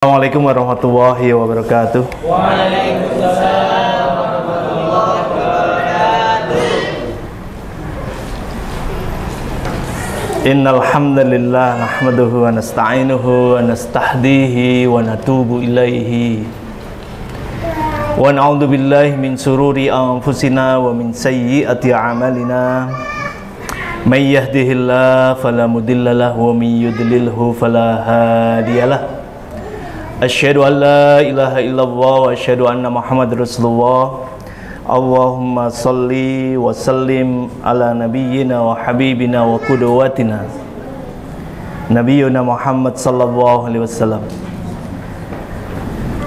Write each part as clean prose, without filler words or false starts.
Assalamualaikum warahmatullahi wabarakatuh. Waalaikumsalam warahmatullahi wabarakatuh. Innal hamdalillah nahmaduhu wa nasta'inuhu wa nastahdihi wa natubu ilaihi wa na'udzu billahi min sururi anfusina wa min sayyiati a'malina. May yahdihillahu fala mudilla lahu wa may yudlilhu fala hadiyalah. Asyhadu an la ilaha illallah wa asyhadu anna Muhammadar Rasulullah. Allahumma salli wa sallim ala nabiyyina wa habibina wa qudwatina nabiyyuna Muhammad sallallahu alaihi wasallam.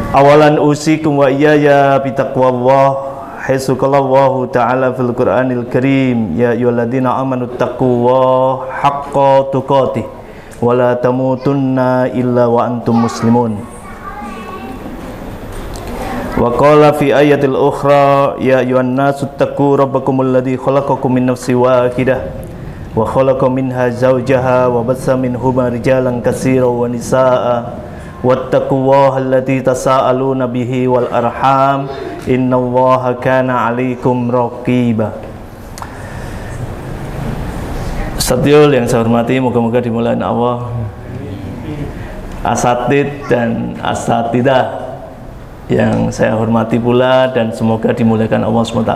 Awalan usikum wa iyaya bitaqwallah haitsu qala Allah ta'ala fil Qur'anil Karim ya ayyuhalladzina amanu taqullaha haqqa tuqatih wa la tamutunna illa wa antum muslimun. Wa qala fi ayatil ukhra ya ayyuhan nasu taqu rabbakumul ladzi khalaqakum min nafsin wahidah wa khalaqa minha zawjaha wa bassa minhuma rijalan katsiran wa nisaa wattaqullaha alladzi tasaaluna bihi wal arham innallaha kana 'alaikum raqiba. Satyul yang saya hormati, moga-moga dimulai Allah, asatid dan asatidah yang saya hormati pula, dan semoga dimuliakan Allah SWT.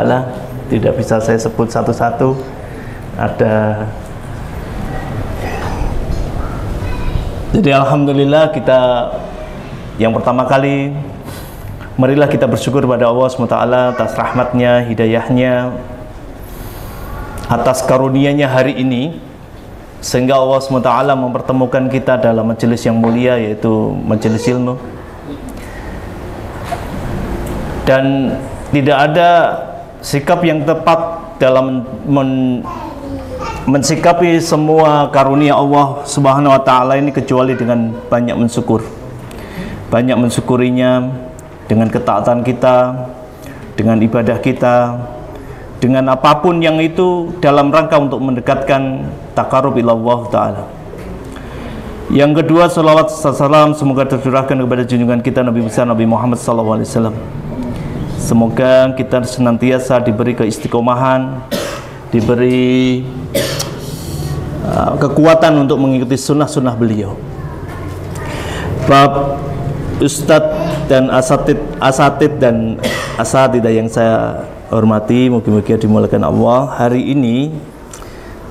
Tidak bisa saya sebut satu-satu. Jadi alhamdulillah, kita yang pertama kali, marilah kita bersyukur pada Allah SWT atas rahmatnya, hidayahnya, atas karunianya hari ini, sehingga Allah SWT mempertemukan kita dalam majelis yang mulia, yaitu majelis ilmu. Dan tidak ada sikap yang tepat dalam mensikapi semua karunia Allah Subhanahu wa ta'ala ini kecuali dengan banyak mensyukur. Banyak mensyukurinya dengan ketaatan kita, dengan ibadah kita, dengan apapun yang itu dalam rangka untuk mendekatkan taqarrub ila Allah ta'ala. Yang kedua, salawat salam semoga tercurahkan kepada junjungan kita Nabi besar Nabi Muhammad SAW. Semoga kita senantiasa diberi keistiqomahan, diberi kekuatan untuk mengikuti sunnah-sunnah beliau. Bab Ustadz dan asatid dan asatidah yang saya hormati, moga-moga dimuliakan Allah. Hari ini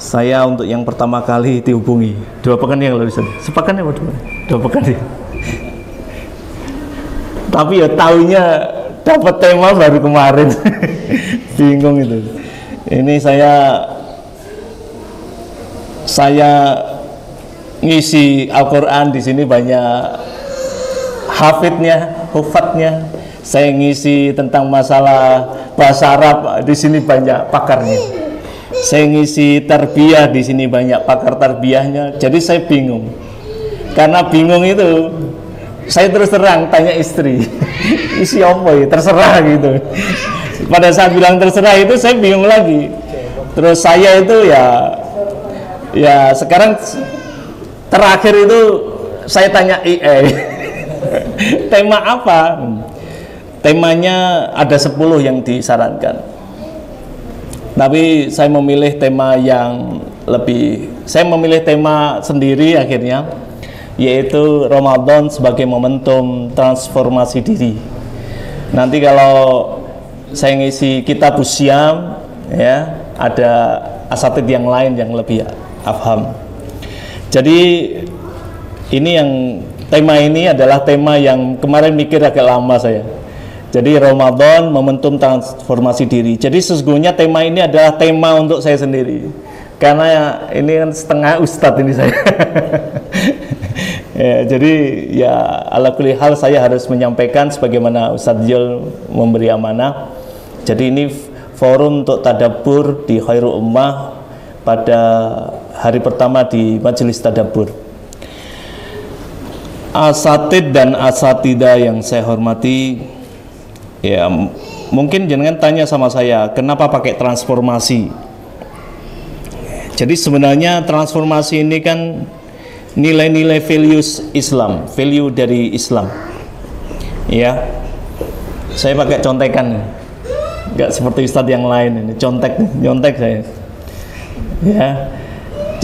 saya untuk yang pertama kali dihubungi 2 pekan yang lalu, sepekan ya, 2 pekan ya. Tapi ya tahunya dapat tema baru kemarin. Bingung itu. Ini saya ngisi Al-Qur'an di sini banyak hafidnya, hufatnya. Saya ngisi tentang masalah bahasa Arab di sini banyak pakarnya. Saya ngisi tarbiyah di sini banyak pakar tarbiyahnya. Jadi saya bingung. Karena bingung itu, saya terus terang tanya istri, isi apa ya, terserah gitu. Pada saat bilang terserah itu saya bingung lagi. Terus saya itu ya sekarang terakhir itu saya tanya IE tema apa? Temanya ada 10 yang disarankan, tapi saya memilih tema yang saya memilih tema sendiri akhirnya, yaitu Ramadan sebagai momentum transformasi diri. Nanti kalau saya ngisi kitab Usyam, ya, ada asatid yang lain yang lebih afham. Jadi tema ini adalah tema yang kemarin mikir agak lama saya. Jadi Ramadan momentum transformasi diri. Jadi sesungguhnya tema ini adalah tema untuk saya sendiri, karena ini kan setengah ustadz ini saya. Ya, jadi ya ala kulli hal saya harus menyampaikan sebagaimana Ustadz Jul memberi amanah. Jadi ini forum untuk tadabbur di Khairul Ummah pada hari pertama di majelis tadabbur. Asatid dan asatidah yang saya hormati, ya mungkin jangan tanya sama saya kenapa pakai transformasi. Jadi sebenarnya transformasi ini kan nilai-nilai values Islam, value dari Islam. Ya, saya pakai contekan, nggak seperti Ustadz yang lain ini, nyontek saya. Ya,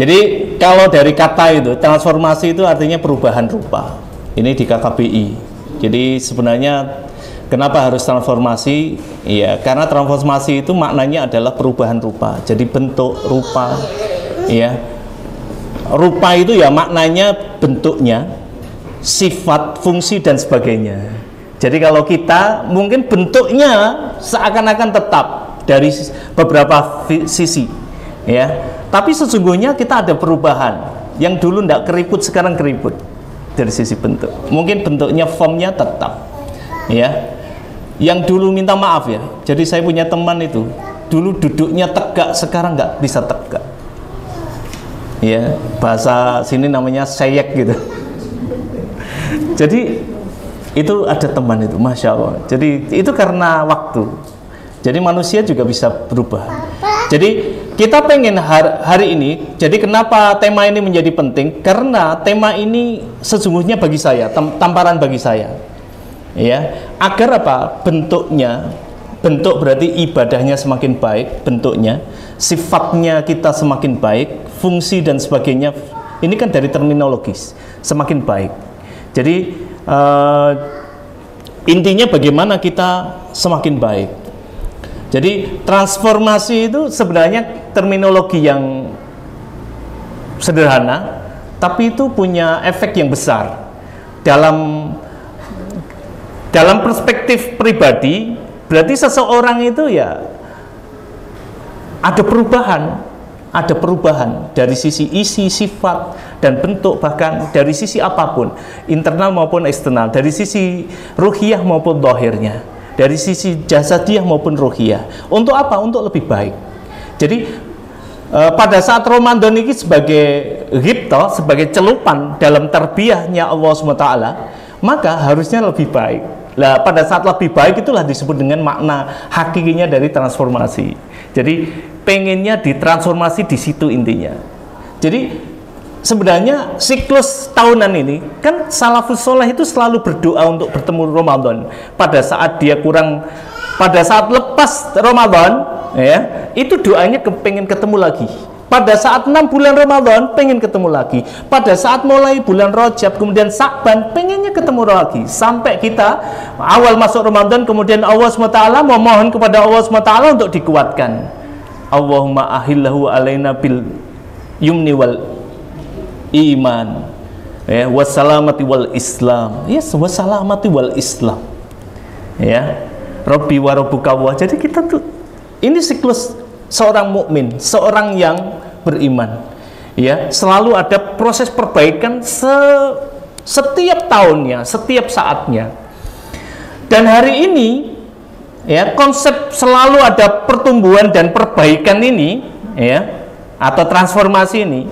jadi kalau dari kata itu transformasi itu artinya perubahan rupa. Ini di KKBI. Jadi sebenarnya kenapa harus transformasi? Ya, karena transformasi itu maknanya adalah perubahan rupa. Jadi bentuk, rupa, ya. Rupa itu ya maknanya bentuknya, sifat, fungsi dan sebagainya. Jadi kalau kita mungkin bentuknya seakan-akan tetap dari beberapa sisi, ya. Tapi sesungguhnya kita ada perubahan. Yang dulu tidak keriput sekarang keriput dari sisi bentuk. Mungkin bentuknya, formnya tetap, ya. Yang dulu minta maaf ya. Jadi saya punya teman itu dulu duduknya tegak, sekarang nggak bisa tegak. Ya, bahasa sini namanya seyek gitu. Jadi itu ada teman itu, masya Allah. Jadi itu karena waktu. Jadi manusia juga bisa berubah. Jadi kita pengen hari ini. Jadi kenapa tema ini menjadi penting? Karena tema ini sesungguhnya bagi saya tamparan bagi saya. Ya, agar apa? Bentuknya, bentuk berarti ibadahnya semakin baik, bentuknya, sifatnya kita semakin baik, fungsi dan sebagainya. Ini kan dari terminologis semakin baik. Jadi intinya bagaimana kita semakin baik. Jadi transformasi itu sebenarnya terminologi yang sederhana, tapi itu punya efek yang besar dalam perspektif pribadi. Berarti seseorang itu ya ada perubahan dari sisi isi, sifat dan bentuk, bahkan dari sisi apapun, internal maupun eksternal, dari sisi ruhiyah maupun dhahirnya, dari sisi jasadiah maupun ruhiyah. Untuk apa? Untuk lebih baik. Jadi pada saat Ramadan ini sebagai ghibtah, sebagai celupan dalam tarbiyahnya Allah SWT, maka harusnya lebih baik. Nah, pada saat lebih baik itulah disebut dengan makna hakikinya dari transformasi. Jadi pengennya ditransformasi di situ intinya. Jadi sebenarnya siklus tahunan ini kan salafus soleh itu selalu berdoa untuk bertemu Ramadan. Pada saat lepas Ramadan, ya, itu doanya pengen ketemu lagi. Pada saat 6 bulan Ramadan pengen ketemu lagi. Pada saat mulai bulan Rajab kemudian Sa'ban pengennya ketemu lagi. Sampai kita awal masuk Ramadan kemudian Allah SWT memohon kepada Allah SWT untuk dikuatkan. Allahumma ahillahu alaina bil yumni wal iman, ya, wassalamati wal islam. Yes, wassalamati wal islam. Ya, Rabbi wa rabbuka wa. Jadi kita tuh ini siklus seorang mukmin, seorang yang beriman, ya, selalu ada proses perbaikan setiap tahunnya, setiap saatnya. Dan hari ini, ya, konsep selalu ada pertumbuhan dan perbaikan ini, ya, atau transformasi ini,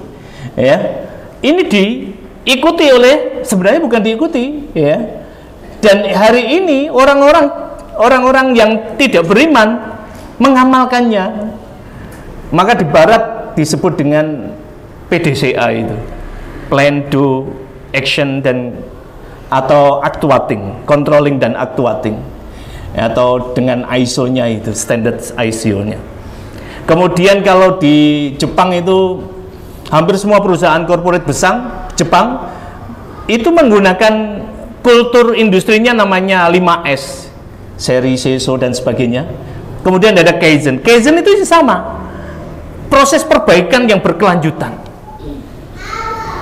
ya, ini diikuti oleh, sebenarnya bukan diikuti, ya. Dan hari ini orang-orang yang tidak beriman mengamalkannya. Maka di barat disebut dengan PDCA itu, plan, do, action dan atau actuating, controlling dan actuating, atau dengan ISO-nya itu, standard ISO-nya. Kemudian kalau di Jepang itu hampir semua perusahaan korporat besar Jepang itu menggunakan kultur industrinya namanya 5S, seri, seiso dan sebagainya. Kemudian ada Kaizen. Kaizen itu sama, proses perbaikan yang berkelanjutan.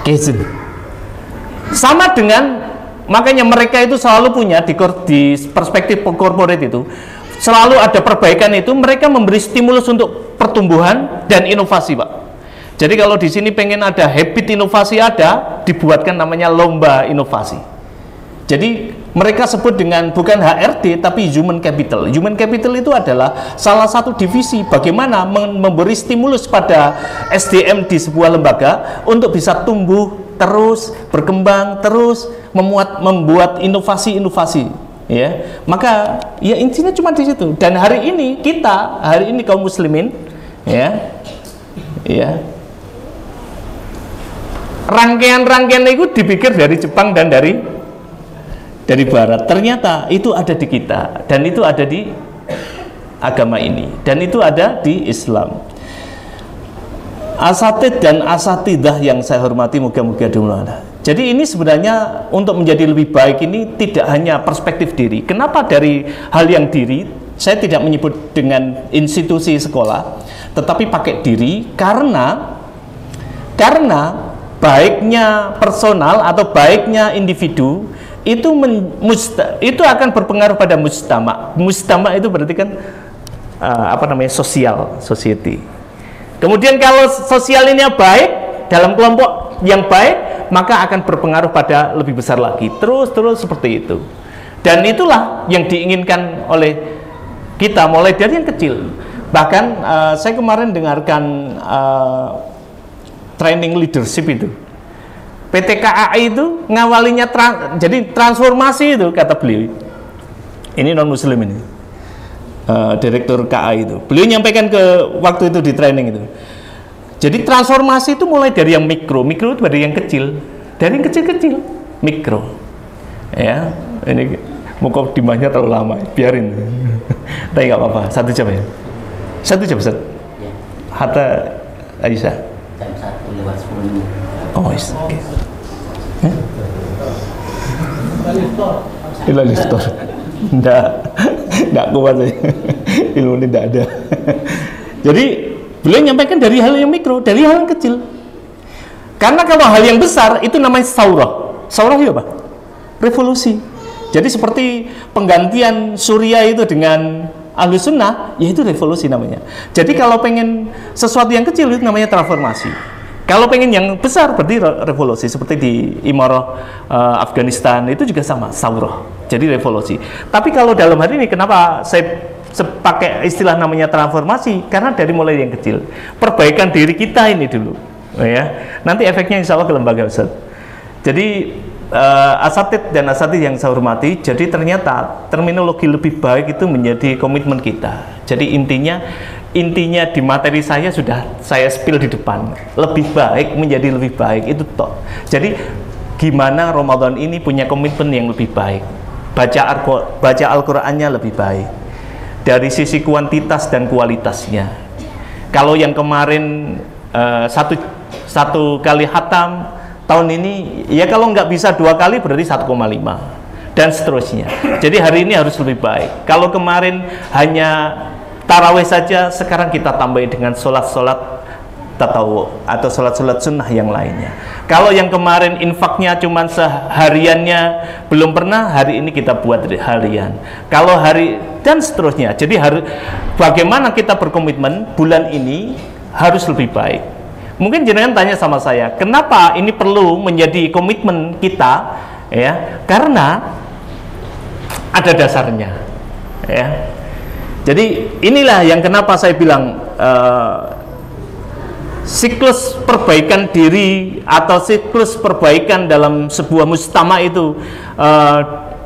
Kaizen sama dengan, makanya mereka itu selalu punya di perspektif korporat itu selalu ada perbaikan itu. Mereka memberi stimulus untuk pertumbuhan dan inovasi, Pak. Jadi kalau di sini pengen ada habit inovasi, ada dibuatkan namanya lomba inovasi. Jadi mereka sebut dengan bukan HRD tapi human capital. Human capital itu adalah salah satu divisi bagaimana memberi stimulus pada SDM di sebuah lembaga untuk bisa tumbuh terus, berkembang terus, membuat inovasi-inovasi, ya. Maka ya intinya cuma di situ. Dan hari ini kaum muslimin, ya, ya, rangkaian-rangkaian itu dipikir dari Jepang dan dari Barat. Ternyata itu ada di kita, dan itu ada di agama ini, dan itu ada di Islam. Asatid dan asatidah yang saya hormati, moga-moga dimulai. Jadi ini sebenarnya untuk menjadi lebih baik ini tidak hanya perspektif diri. Kenapa dari hal yang diri? Saya tidak menyebut dengan institusi sekolah, tetapi pakai diri karena baiknya personal atau baiknya individu itu akan berpengaruh pada mujtama. Mujtama itu berarti kan sosial, society. Kemudian kalau sosial ini baik dalam kelompok yang baik, maka akan berpengaruh pada lebih besar lagi. Terus seperti itu. Dan itulah yang diinginkan oleh kita mulai dari yang kecil. Bahkan saya kemarin dengarkan training leadership itu. PT KAI itu ngawalinya jadi transformasi itu, kata beliau. Ini non muslim ini, direktur KAI itu. Beliau nyampaikan ke waktu itu di training itu. Jadi transformasi itu mulai dari yang mikro itu dari yang kecil, mikro. Ya, ini mukadimahnya terlalu lama, biarin. Tapi nggak apa-apa, 1 jam ya. 1 jam, Ustaz. Ya. Hatta Aisyah. Jam 1:10. Oh, is okay. Listor. Enggak kuat saya. Ilmu ini enggak ada. Jadi beliau menyampaikan dari hal yang mikro, dari hal yang kecil. Karena kalau hal yang besar itu namanya saurah. Saurah itu apa? Revolusi. Jadi seperti penggantian Surya itu dengan Ahlus Sunnah, yaitu revolusi namanya. Jadi kalau pengen sesuatu yang kecil itu namanya transformasi. Kalau pengen yang besar berarti revolusi, seperti di Imarah Afghanistan itu juga sama, saurah. Jadi revolusi. Tapi kalau dalam hari ini kenapa saya pakai istilah namanya transformasi? Karena dari mulai yang kecil, perbaikan diri kita ini dulu, ya. Nanti efeknya insya Allah ke lembaga Ustaz. Jadi asatid dan asatid yang saya hormati, jadi ternyata terminologi lebih baik itu menjadi komitmen kita. Jadi intinya di materi saya sudah saya spill di depan, lebih baik menjadi lebih baik itu toh. Jadi gimana Ramadan ini punya komitmen yang lebih baik, baca Al-Qur'annya lebih baik dari sisi kuantitas dan kualitasnya. Kalau yang kemarin satu kali khatam, tahun ini ya kalau nggak bisa 2 kali berarti 1,5 dan seterusnya. Jadi hari ini harus lebih baik. Kalau kemarin hanya tarawih saja, sekarang kita tambahin dengan sholat-sholat tatawu atau sholat-sholat sunnah yang lainnya. Kalau yang kemarin infaknya cuma sehariannya belum pernah, hari ini kita buat harian. Kalau dan seterusnya. Jadi bagaimana kita berkomitmen bulan ini harus lebih baik. Mungkin jenengan tanya sama saya, kenapa ini perlu menjadi komitmen kita? Ya, karena ada dasarnya. Ya. Jadi inilah yang kenapa saya bilang siklus perbaikan diri atau siklus perbaikan dalam sebuah mujtama itu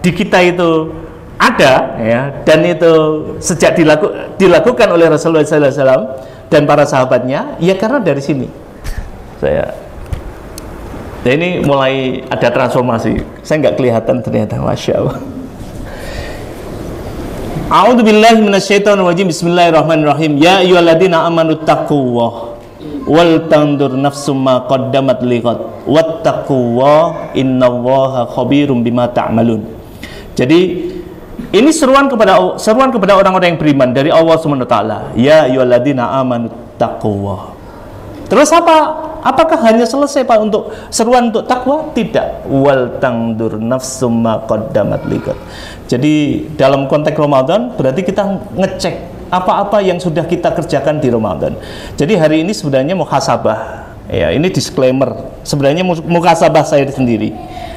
di kita itu ada, ya, dan itu sejak dilakukan oleh Rasulullah SAW dan para sahabatnya, ya karena dari sini ini mulai ada transformasi. Saya nggak kelihatan ternyata, Masya Allah. A'udzubillahi minasyaitonirrajim. Bismillahirrahmanirrahim. Ya ayyuhalladzina amanu taqullaha wal tandur nafsum ma qaddamat lighad wattaqullaha innallaha khabirum bima ta'malun. Jadi ini seruan kepada orang-orang yang beriman dari Allah Subhanahu wa taala. Ya ayyuhalladzina amanu taqullaha. Terus apa? Apakah hanya selesai Pak untuk seruan untuk takwa? Tidak. Wal tandur nafsum ma qaddamat lighad. Jadi dalam konteks Ramadan berarti kita ngecek apa-apa yang sudah kita kerjakan di Ramadan. Jadi hari ini sebenarnya muhasabah. Ya, ini disclaimer. Sebenarnya muhasabah saya sendiri.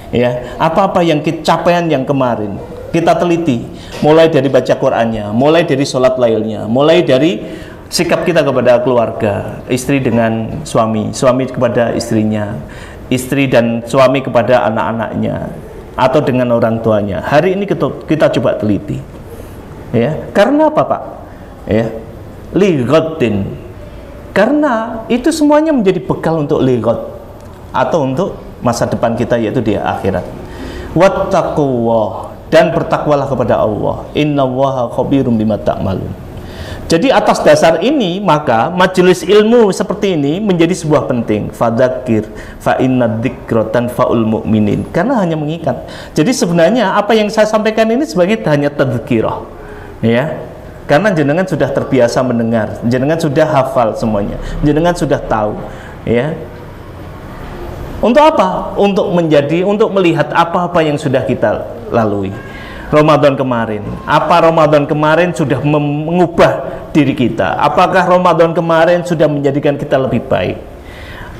Ya, apa-apa yang capaian yang kemarin kita teliti, mulai dari baca Qur'annya, mulai dari sholat lailnya, mulai dari sikap kita kepada keluarga, istri dengan suami, suami kepada istrinya, istri dan suami kepada anak-anaknya, atau dengan orang tuanya. Hari ini kita coba teliti, ya. Karena apa Pak? Ya, lighatin. Karena itu semuanya menjadi bekal untuk lighat. atau untuk masa depan kita, yaitu di akhirat. Wattaqullah, dan bertakwalah kepada Allah. Innallaha khabirum bima ta'malun. Jadi atas dasar ini maka majelis ilmu seperti ini menjadi sebuah penting. Fadzakir fa inna dzikra tanfa'ul mu'minin, karena hanya mengikat. Jadi sebenarnya apa yang saya sampaikan ini sebagai hanya tadzkirah, ya. Karena jenengan sudah terbiasa mendengar, jenengan sudah hafal semuanya, jenengan sudah tahu, ya. Untuk apa? Untuk melihat apa-apa yang sudah kita lalui. Ramadan kemarin, apa Ramadan kemarin sudah mengubah diri kita? Apakah Ramadan kemarin sudah menjadikan kita lebih baik?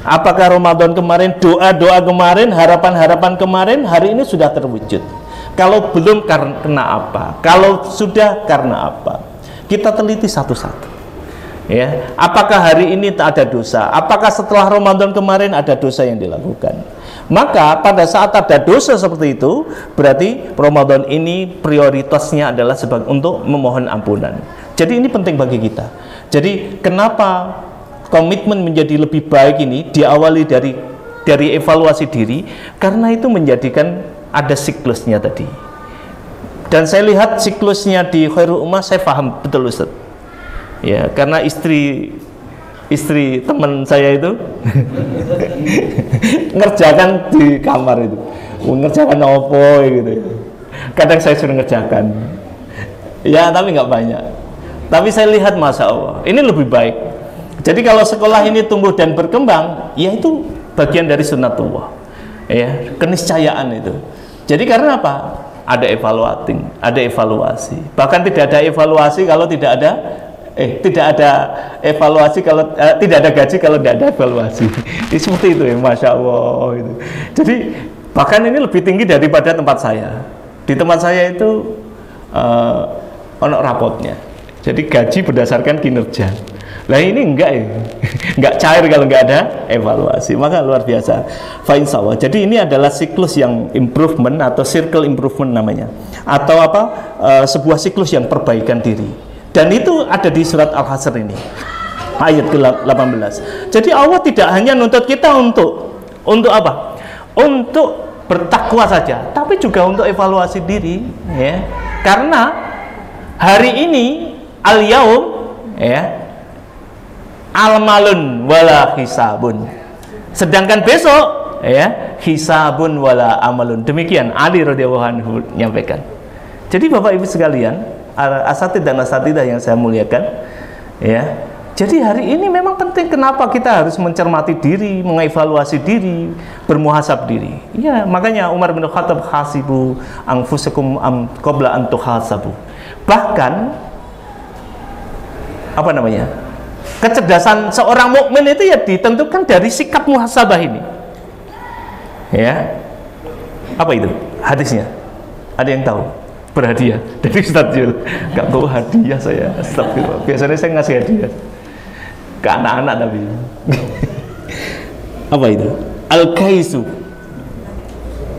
Apakah Ramadan kemarin, doa-doa kemarin, harapan-harapan kemarin hari ini sudah terwujud? Kalau belum, karena apa? Kalau sudah, karena apa? Kita teliti satu-satu, ya. Apakah hari ini tak ada dosa? Apakah setelah Ramadan kemarin ada dosa yang dilakukan? Maka pada saat ada dosa seperti itu, berarti Ramadan ini prioritasnya adalah untuk memohon ampunan. Jadi ini penting bagi kita. Jadi kenapa komitmen menjadi lebih baik ini diawali dari evaluasi diri? Karena itu menjadikan ada siklusnya tadi. Dan saya lihat siklusnya di Khairul Ummah, saya paham betul Ustaz. Ya, karena istri teman saya itu ngerjakan di kamar itu, ngerjakan apa gitu. Kadang saya suruh ngerjakan, ya, tapi nggak banyak. Tapi saya lihat, masya Allah, ini lebih baik. Jadi kalau sekolah ini tumbuh dan berkembang, ya itu bagian dari sunnatullah, ya, keniscayaan itu. Jadi karena apa? Ada evaluasi. Bahkan tidak ada evaluasi kalau tidak ada evaluasi kalau tidak ada gaji kalau tidak ada evaluasi. Seperti itu ya, masya Allah itu. Jadi bahkan ini lebih tinggi daripada tempat saya. Di tempat saya itu ono rapotnya. Jadi gaji berdasarkan kinerja. Lah ini enggak ya, enggak cair kalau enggak ada evaluasi. Maka luar biasa. Fa insyaallah. Jadi ini adalah siklus yang improvement atau circle improvement namanya. Atau apa? Sebuah siklus yang perbaikan diri. Dan itu ada di surat Al-Hasr ini, ayat ke-18. Jadi Allah tidak hanya nuntut kita untuk apa? Untuk bertakwa saja, tapi juga untuk evaluasi diri, ya. Karena hari ini al-yaum, ya, al-malun wala hisabun. Sedangkan besok, ya, hisabun wala amalun. Demikian Ali radhiyallahu anhu menyampaikan. Jadi Bapak Ibu sekalian, asatid dan asatidah yang saya muliakan, ya. Jadi hari ini memang penting. Kenapa kita harus mencermati diri, mengevaluasi diri, bermuhasab diri? Ya, makanya Umar bin Khattab, hasibu anfusakum qabla an tuhasabu. Bahkan apa namanya? Kecerdasan seorang mukmin itu ya ditentukan dari sikap muhasabah ini. Ya. Apa itu? Hadisnya. Ada yang tahu? Berhadiah dari Ustadz Jul. Gak bawa hadiah saya. Astagfirullah. Biasanya saya ngasih hadiah ke anak-anak tapi. Apa itu? Al-kaisu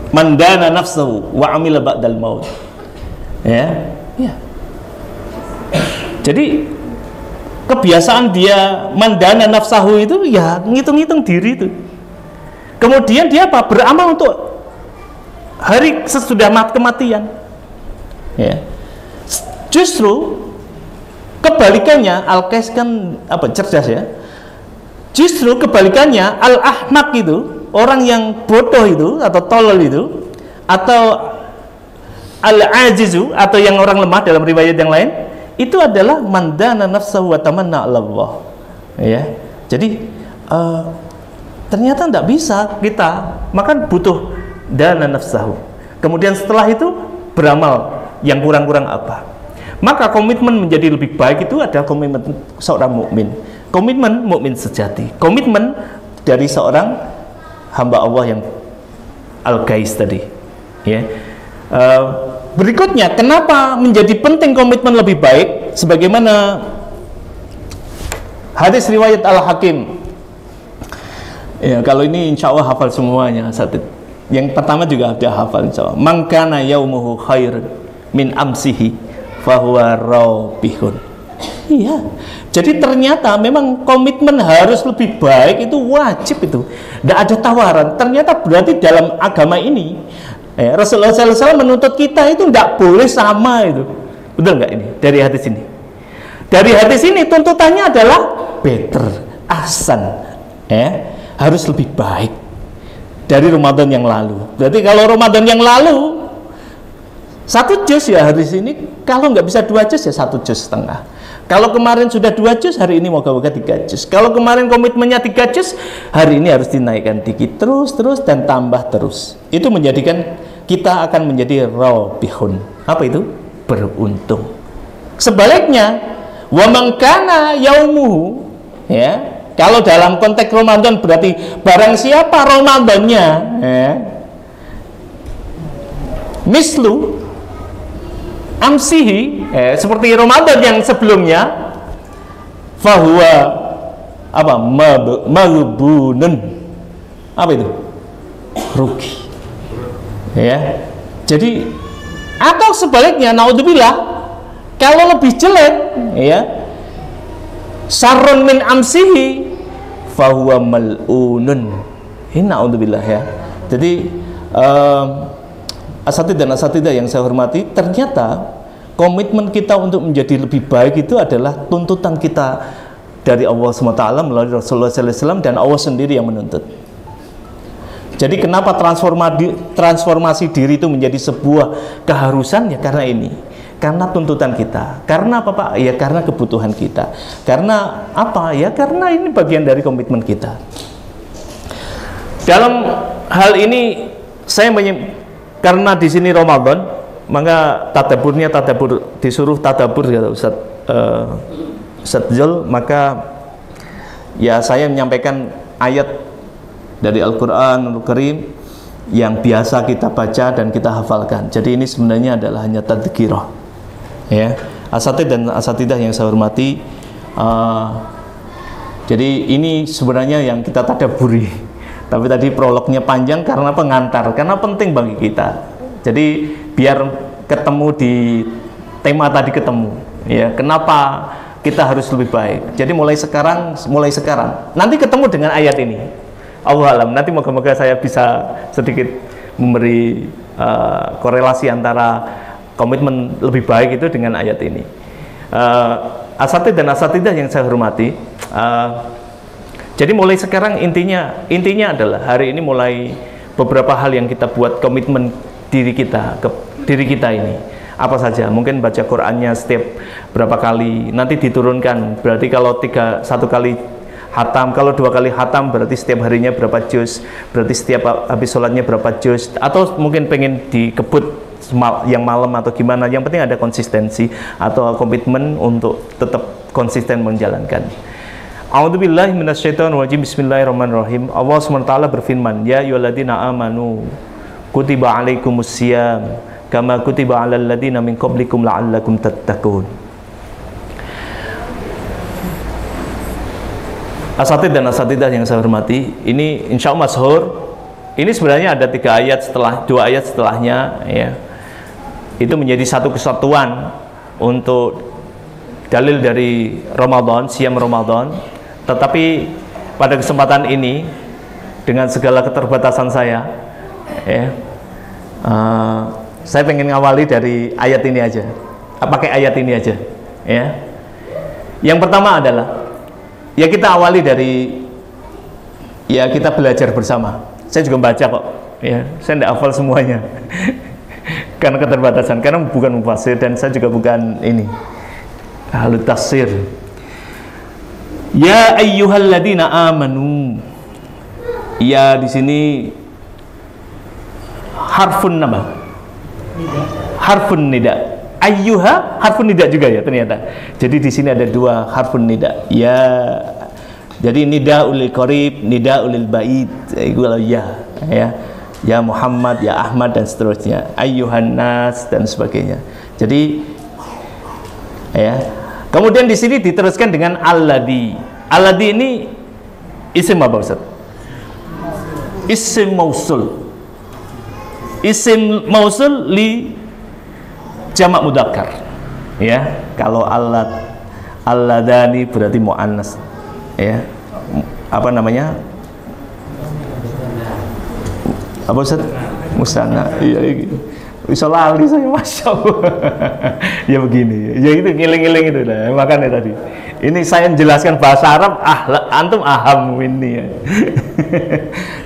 mandana nafsahu wa amila ba'dal maut. Ya. Ya. Jadi kebiasaan dia mandana nafsahu itu ya ngitung-ngitung diri itu. Kemudian dia apa? Beramal untuk hari sesudah kematian. Ya. Justru kebalikannya, Al-Qais kan apa, cerdas ya. Justru kebalikannya, Al-Ahmak itu, orang yang bodoh itu atau tolol itu, atau Al-Ajizu atau yang orang lemah dalam riwayat yang lain, itu adalah mandana nafsahu wa tamanna 'ala Allah. Ya. Jadi ternyata tidak bisa kita, maka butuh dana nafsahu. Kemudian setelah itu beramal yang kurang-kurang apa. Maka komitmen menjadi lebih baik itu adalah komitmen seorang mukmin, komitmen mukmin sejati, komitmen dari seorang hamba Allah yang al-Qais tadi, ya. Berikutnya, kenapa menjadi penting komitmen lebih baik? Sebagaimana hadis riwayat Al-Hakim. Ya, kalau ini insya Allah hafal semuanya. Yang pertama juga ada hafal insya Allah. Man kana yaumuhu khair min amsihi fahuwa rabihun. Iya. Jadi ternyata memang komitmen harus lebih baik, itu wajib itu. Tidak ada tawaran. Ternyata berarti dalam agama ini Rasulullah SAW menuntut kita itu tidak boleh sama itu. Betul nggak ini dari hadis ini? Dari hadis ini tuntutannya adalah better, ahsan, harus lebih baik dari Ramadan yang lalu. Berarti kalau Ramadan yang lalu 1 juz ya hari ini, kalau nggak bisa 2 juz ya 1,5 juz. Kalau kemarin sudah 2 juz, hari ini moga-moga 3 juz. Kalau kemarin komitmennya 3 juz, hari ini harus dinaikkan dikit terus dan tambah terus. Itu menjadikan kita akan menjadi rabihun. Apa itu? Beruntung. Sebaliknya, wa man kana yaumuhu, ya. Kalau dalam konteks Ramadan berarti barang siapa Ramadannya mislu amsihi, seperti Ramadan yang sebelumnya, fahuwa apa? Maghbunun. Apa itu? Rugi. Ya. Jadi atau sebaliknya, naudzubillah, kalau lebih jelek, ya, sarrun min amsihi fahuwa mal'unun. Ini naudzubillah ya. Jadi asatidz dan asatidzah yang saya hormati, ternyata komitmen kita untuk menjadi lebih baik itu adalah tuntutan kita dari Allah SWT melalui Rasulullah SAW, dan Allah sendiri yang menuntut. Jadi kenapa transformasi diri itu menjadi sebuah keharusan? Ya karena ini, karena tuntutan kita. Karena apa Pak? Ya karena kebutuhan kita. Karena apa? Ya karena ini bagian dari komitmen kita. Dalam hal ini saya karena di sini Ramadan, maka tadaburnya disuruh tadabur kata Ustadz Jul, maka ya saya menyampaikan ayat dari Al-Qur'anul Karim yang biasa kita baca dan kita hafalkan. Jadi ini sebenarnya adalah hanya tadzkirah. Ya, asatidz dan asatidzah yang saya hormati, jadi ini sebenarnya yang kita tadaburi. Tapi tadi prolognya panjang karena pengantar, karena penting bagi kita. Jadi biar ketemu di tema tadi ketemu, ya kenapa kita harus lebih baik. Jadi mulai sekarang, nanti ketemu dengan ayat ini. Allah alam, nanti moga-moga saya bisa sedikit memberi korelasi antara komitmen lebih baik itu dengan ayat ini. Asatidz dan asatidzah yang saya hormati, jadi mulai sekarang intinya adalah hari ini mulai beberapa hal yang kita buat komitmen diri kita ini. Apa saja? Mungkin baca Qur'annya setiap berapa kali, nanti diturunkan. Berarti kalau 1 kali hatam, kalau 2 kali hatam berarti setiap harinya berapa juz, berarti setiap habis sholatnya berapa juz, atau mungkin pengen dikebut yang malam atau gimana, yang penting ada konsistensi atau komitmen untuk tetap konsisten menjalankan. A'udzubillahi minasyaitonirrajim. Bismillahirrahmanirrahim. Allah SWT berfirman, ya ayyuhalladzina amanu kutiba alaikumusiyam kama kutiba alal ladzina min qablikum la'allakum tattaqun. Asatidz dan asatidzah yang saya hormati, ini insya Allah masyhur. Ini sebenarnya ada 2 ayat setelahnya, ya. Itu menjadi satu kesatuan untuk dalil dari Ramadan, siam Ramadan. Tetapi pada kesempatan ini, dengan segala keterbatasan saya, ya, saya pengen ngawali dari ayat ini aja. Pakai ayat ini aja, ya. Yang pertama adalah, ya kita awali dari, ya kita belajar bersama. Saya juga baca kok, ya. Saya tidak hafal semuanya karena keterbatasan, karena bukan mufassir dan saya juga bukan ini ahli tafsir. Ya ayyuhalladzina amanu. Ya di sini harfun nama. Harfun nida. Ayyuha harfun nida juga ya ternyata. Jadi di sini ada 2 harfun nida. Ya. Jadi nidaul qarib, nidaul ba'id. Itu ya. Ya Muhammad, ya Ahmad dan seterusnya. Ayyuhan nas dan sebagainya. Jadi ya. Kemudian di sini diteruskan dengan alladzi. Alladzi ini isim apa Ustaz? Isim mausul. Isim mausul li jamak mudzakkar. Ya, kalau Alladani berarti muannas, ya. Apa namanya? Apa Ustaz? Musanna. Iya gitu. Bisa lali saya, Masya Allah. Ya begini, ya itu ngiling-ngiling itu lah. Makanya tadi ini saya menjelaskan bahasa Arab, antum aham ini ya.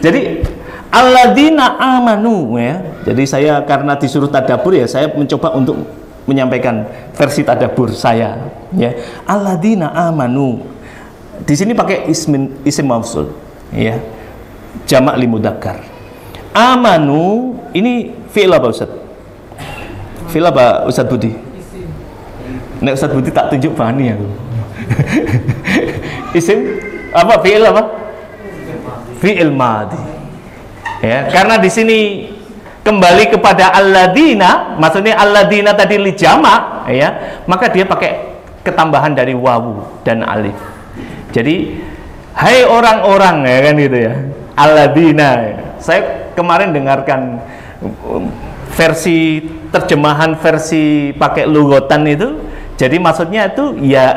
Jadi alladzina amanu ya. Jadi saya karena disuruh tadabbur ya, saya mencoba untuk menyampaikan versi tadabbur saya ya. Alladzina amanu. Di sini pakai isim mausul ya. Jamak limudzakkar. Amanu ini fi'il apa Ustaz? Fi'il apa Ustaz Budi? Nek Ustaz Budi tak tunjuk bani aku. Isim apa fi'il apa? Fi'il madhi. Ya, karena di sini kembali kepada alladzina, maksudnya alladzina tadi li jamak ya, maka dia pakai ketambahan dari wawu dan alif. Jadi hai orang-orang ya kan gitu ya. Alladzina. Saya kemarin dengarkan versi terjemahan versi pakai lugotan itu, jadi maksudnya itu ya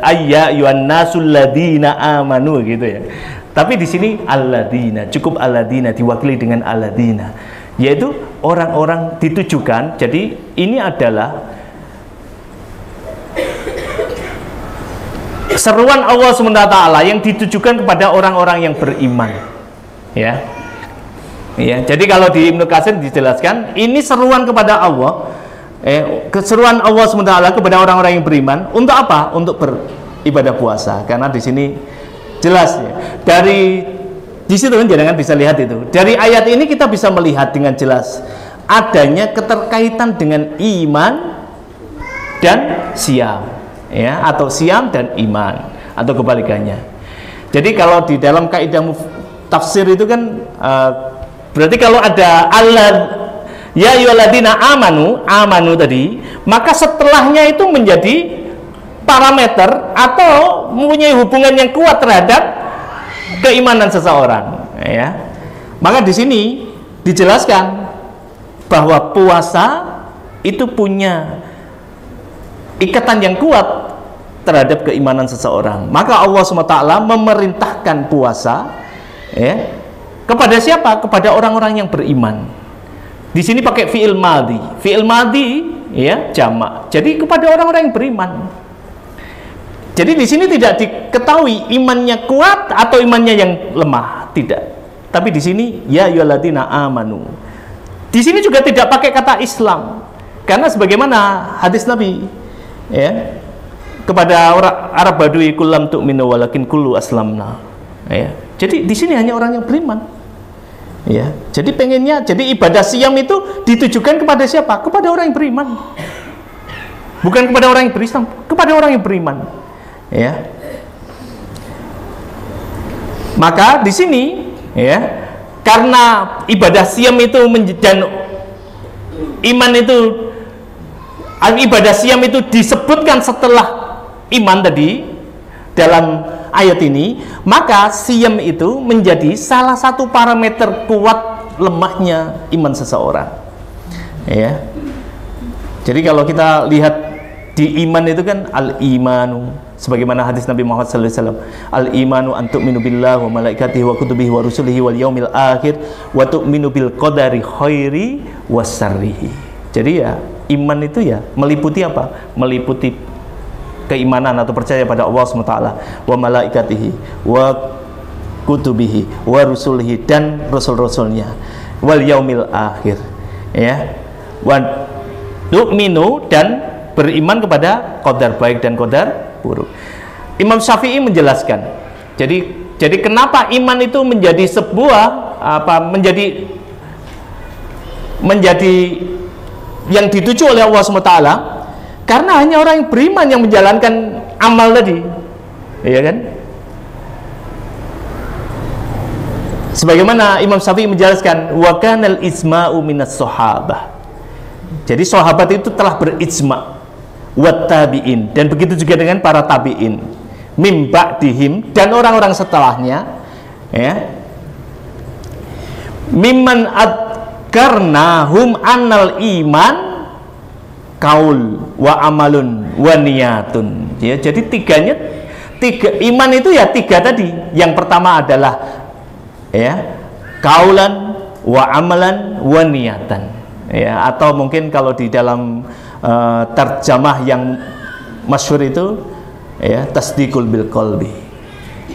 ayyuhan nasul ladina amanu gitu ya. Tapi di sini alladzina, cukup alladzina diwakili dengan alladzina, yaitu orang-orang ditujukan. Jadi ini adalah seruan Allah SWT yang ditujukan kepada orang-orang yang beriman ya. Ya, jadi kalau di Ibnu Katsir dijelaskan ini seruan kepada Allah, keseruan Allah SWT kepada orang-orang yang beriman untuk apa? Untuk beribadah puasa. Karena di sini jelas ya. Dari di situ kan jangan bisa lihat itu. Dari ayat ini kita bisa melihat dengan jelas adanya keterkaitan dengan iman dan siam, ya, atau siam dan iman atau kebalikannya. Jadi kalau di dalam kaidah tafsir itu kan berarti kalau ada Allah ya ayyuhalladzina amanu tadi, maka setelahnya itu menjadi parameter atau mempunyai hubungan yang kuat terhadap keimanan seseorang ya. Maka di sini dijelaskan bahwa puasa itu punya ikatan yang kuat terhadap keimanan seseorang. Maka Allah SWT memerintahkan puasa ya, kepada siapa? Kepada orang-orang yang beriman. Di sini pakai fi'il madhi. Fi'il madhi ya jamak. Jadi kepada orang-orang yang beriman. Jadi di sini tidak diketahui imannya kuat atau imannya yang lemah, tidak. Tapi di sini ya ayyuhalladzina amanu. Di sini juga tidak pakai kata Islam. Karena sebagaimana hadis Nabi ya, kepada orang Arab Badui kullam tu'minu walakin kullu aslamna. Ya. Jadi di sini hanya orang yang beriman. Ya, jadi pengennya, jadi ibadah siam itu ditujukan kepada siapa? Kepada orang yang beriman, bukan kepada orang yang berislam, kepada orang yang beriman. Ya, maka di sini, ya, karena ibadah siam itu dan iman itu, ibadah siam itu disebutkan setelah iman tadi dalam ayat ini, maka siam itu menjadi salah satu parameter kuat lemahnya iman seseorang ya. Jadi kalau kita lihat di iman itu kan al-imanu, sebagaimana hadis Nabi Muhammad SAW, al-imanu an tu'minu billahi wa malaikatihi wa kutubihi wa rusulihi wal yaumil akhir wa tu'minu bil qadari khairi wa syarrihi. Jadi ya iman itu ya meliputi apa? Meliputi keimanan atau percaya pada Allah SWT, wa malaikatihi wa kutubihi wa rusulihi, dan rasul-rasulnya, wal yaumil akhir ya, wa tu'minu, dan beriman kepada qadar baik dan qadar buruk. Imam Syafi'i menjelaskan, jadi kenapa iman itu menjadi sebuah menjadi yang dituju oleh Allah SWT, karena hanya orang yang beriman yang menjalankan amal tadi, iya kan? Sebagaimana Imam Syafi'i menjelaskan, wa kanal isma'u minas sahabah. Jadi sahabat itu telah berijma, wat tabi'in, dan begitu juga dengan para tabi'in, mim ba'dihim, dan orang-orang setelahnya, ya, mimman adkarnahum annal iman kaul, wa amalun, wa niyatun. Ya, jadi tiga iman itu ya tiga tadi. Yang pertama adalah ya kaulan, wa amalan, wa niyatan. Ya, atau mungkin kalau di dalam terjemah yang masyhur itu ya tasdiqul bil qalbi.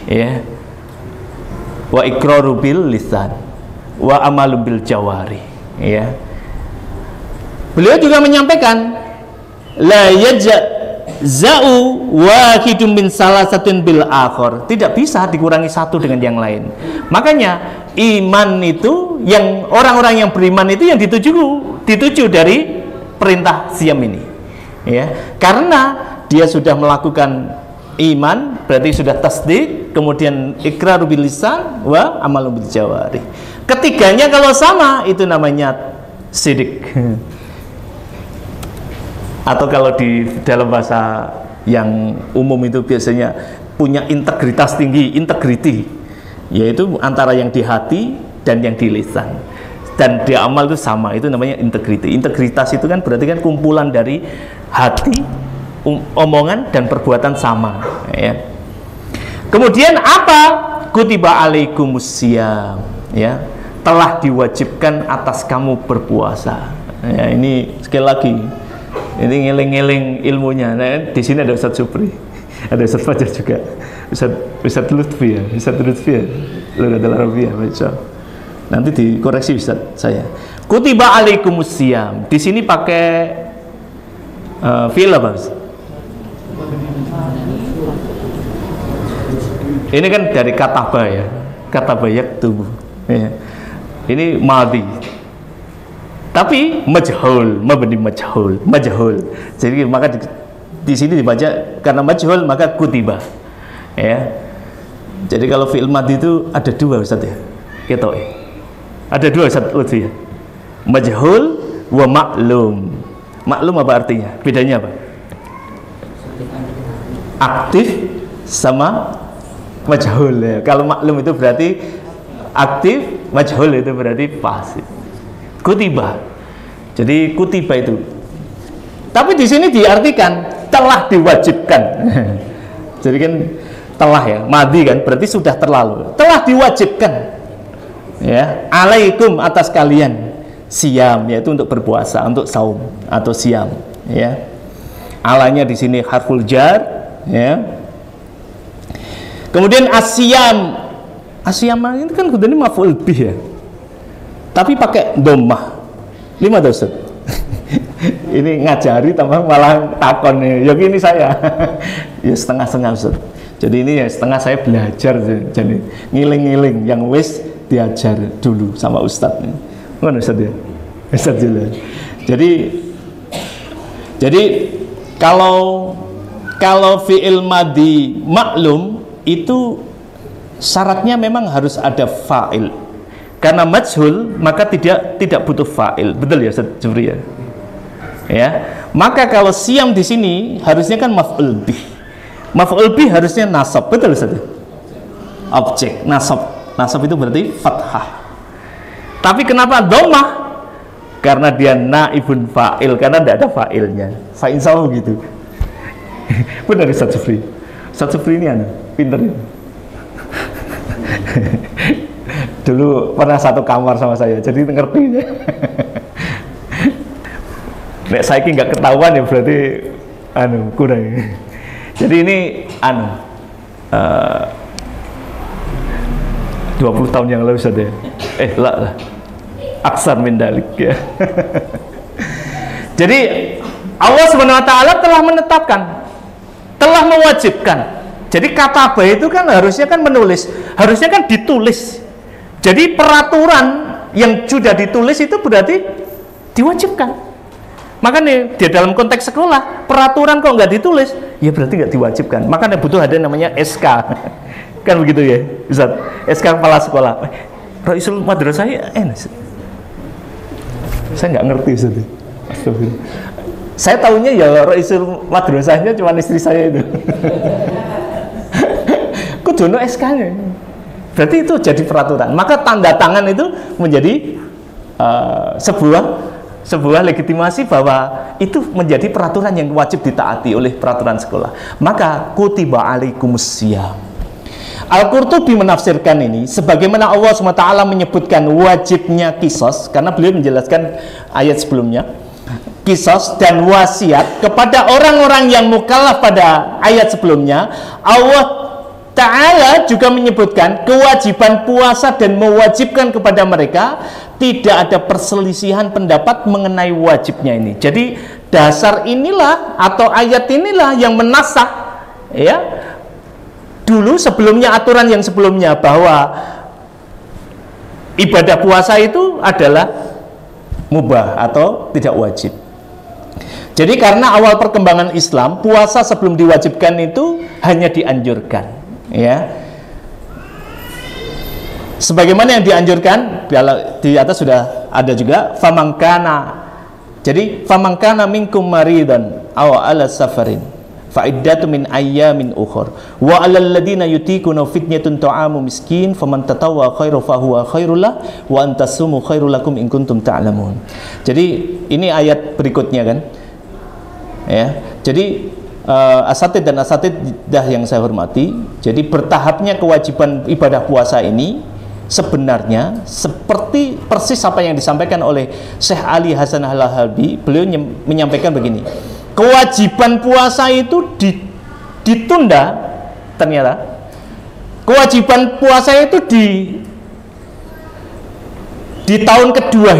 Ya. Wa iqraru bil lisan, wa amalu bil jawari. Ya. Beliau juga menyampaikan la yajza'u wahidun min salasatin bil akhar. Tidak bisa dikurangi satu dengan yang lain. Makanya iman itu yang orang-orang yang beriman itu yang dituju dari perintah siam ini. Ya. Karena dia sudah melakukan iman, berarti sudah tasdik, kemudian iqraru bil lisan wa amalu bil jawari. Ketiganya kalau sama itu namanya sidik. Atau kalau di dalam bahasa yang umum itu biasanya punya integritas tinggi, integrity, yaitu antara yang di hati dan yang di lisan. Dan di amal itu sama, itu namanya integrity. Integritas itu kan berarti kan kumpulan dari hati, omongan dan perbuatan sama. Ya. Kemudian apa? Kutiba alaikumusiyam, ya, telah diwajibkan atas kamu berpuasa. Ya, ini sekali lagi. Ini ngeling-ngeling ilmunya. Nah, di sini ada Ustadz Supri, ada Ustadz Fajar juga, Ustadz Lutfi ya, Ustadz Lutfi ya, Lughatul Arabiyyah, baca. Nanti dikoreksi Ustadz saya. Kutiba alaikumusiyam. Di sini pakai fi'il apa? Ini kan dari kataba ya, kataba yaktubu. Ya. Ini madhi. Tapi majhul, mabni majhul. Jadi maka di sini dibaca karena majhul maka kutiba. Ya. Jadi kalau fi'il madhi itu ada dua Ustaz ya. Gitu ya. Ada dua Ustaz Lutfi ya. Majhul wa maklum. Maklum apa artinya? Bedanya apa? Aktif sama majhul ya. Kalau maklum itu berarti aktif, majhul itu berarti pasif. Kutiba. Jadi kutiba itu. Tapi di sini diartikan telah diwajibkan. Jadi kan telah ya, madhi kan berarti sudah terlalu. Telah diwajibkan. Ya, alaikum atas kalian siam, yaitu untuk berpuasa, untuk saum atau siam, ya. Alanya di sini harful jar, ya. Kemudian asyam. Asyam itu kan ini maf'ul bih ya. Tapi pakai dhammah. 5 dosen. Ini ngajari tambah malah takon nih. Ya gini saya. Ya setengah-setengah Ustaz. Jadi ini ya setengah saya belajar jadi ngiling-ngiling yang wis diajar dulu sama Ustaz. Mana Ustaz ya? Ustaz juga. Jadi kalau fi'il madhi maklum itu syaratnya memang harus ada fa'il. Karena majhul maka tidak butuh fa'il. Betul ya Ustaz Jufri ya? Ya. Maka kalau siam di sini harusnya kan maf'ul bih. Maf'ul bih harusnya nasab. Betul Ustaz? Objek nasab. Nasab itu berarti fathah. Tapi kenapa dhammah? Karena dia naibun fa'il, karena tidak ada fa'ilnya. Fa'insau gitu. Benar Ustaz Jufri. Ustaz Jufri ini pinter ya. Dulu pernah satu kamar sama saya, jadi ngerti. Nek saiki nggak ketahuan ya berarti kurang. Jadi ini 20 tahun yang lalu saja. Lah. Aksar min dalik ya. Jadi Allah Subhanahu wa taala telah menetapkan, telah mewajibkan. Jadi kata ba itu kan harusnya kan menulis, harusnya kan ditulis. Jadi peraturan yang sudah ditulis itu berarti diwajibkan. Makanya di dalam konteks sekolah, peraturan kok nggak ditulis, ya berarti nggak diwajibkan. Makanya butuh ada namanya SK. Kan begitu ya, Ustaz? SK kepala sekolah. Raisul madrasah saya nggak ngerti Ustaz. Astagfirullah. Saya tahunya ya Raisul madrasahnya cuma istri saya itu. Kudono SK-nya. Berarti itu jadi peraturan. Maka tanda tangan itu menjadi sebuah sebuah legitimasi bahwa itu menjadi peraturan yang wajib ditaati oleh peraturan sekolah. Maka kutiba alaikumusiyam. Al-Qurtubi menafsirkan ini sebagaimana Allah SWT menyebutkan wajibnya kisos, karena beliau menjelaskan ayat sebelumnya, kisos dan wasiat kepada orang-orang yang mukallaf pada ayat sebelumnya. Allah Ta'ala juga menyebutkan kewajiban puasa dan mewajibkan kepada mereka. Tidak ada perselisihan pendapat mengenai wajibnya ini. Jadi dasar inilah atau ayat inilah yang menasah, ya, dulu sebelumnya, aturan yang sebelumnya, bahwa ibadah puasa itu adalah mubah atau tidak wajib. Jadi karena awal perkembangan Islam, puasa sebelum diwajibkan itu hanya dianjurkan, ya. Sebagaimana yang dianjurkan di atas sudah ada juga, famangkana. Jadi famangkana minkum maridan aw ala safarin fa iddatu min ayyamin ukhur wa alal ladina yutikuna fitnatun ta'amu miskin faman tatawwa khairu fa huwa khairul lah wa antasumu khairul lakum in kuntum ta'lamun. Jadi ini ayat berikutnya kan. Ya. Jadi asatid dan asatidah yang saya hormati, jadi bertahapnya kewajiban ibadah puasa ini sebenarnya seperti persis apa yang disampaikan oleh Syekh Ali Hasan Al-Halbi. Beliau menyampaikan begini, kewajiban puasa itu ditunda. Ternyata kewajiban puasa itu di tahun kedua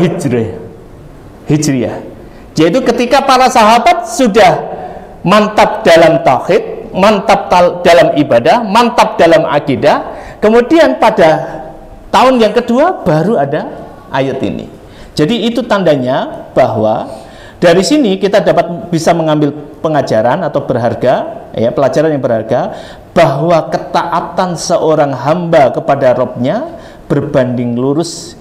Hijriah, yaitu ketika para sahabat sudah mantap dalam tauhid, mantap dalam ibadah, mantap dalam akidah. Kemudian pada tahun yang kedua baru ada ayat ini. Jadi itu tandanya bahwa dari sini kita bisa mengambil pengajaran atau berharga, ya, pelajaran yang berharga, bahwa ketaatan seorang hamba kepada Rabb-nya berbanding lurus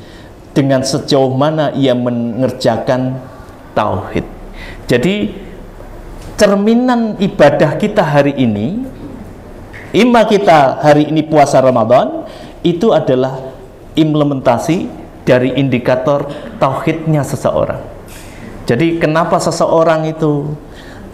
dengan sejauh mana ia mengerjakan tauhid. Jadi cerminan ibadah kita hari ini, kita hari ini puasa Ramadan, itu adalah implementasi dari indikator tauhidnya seseorang. Jadi kenapa seseorang itu,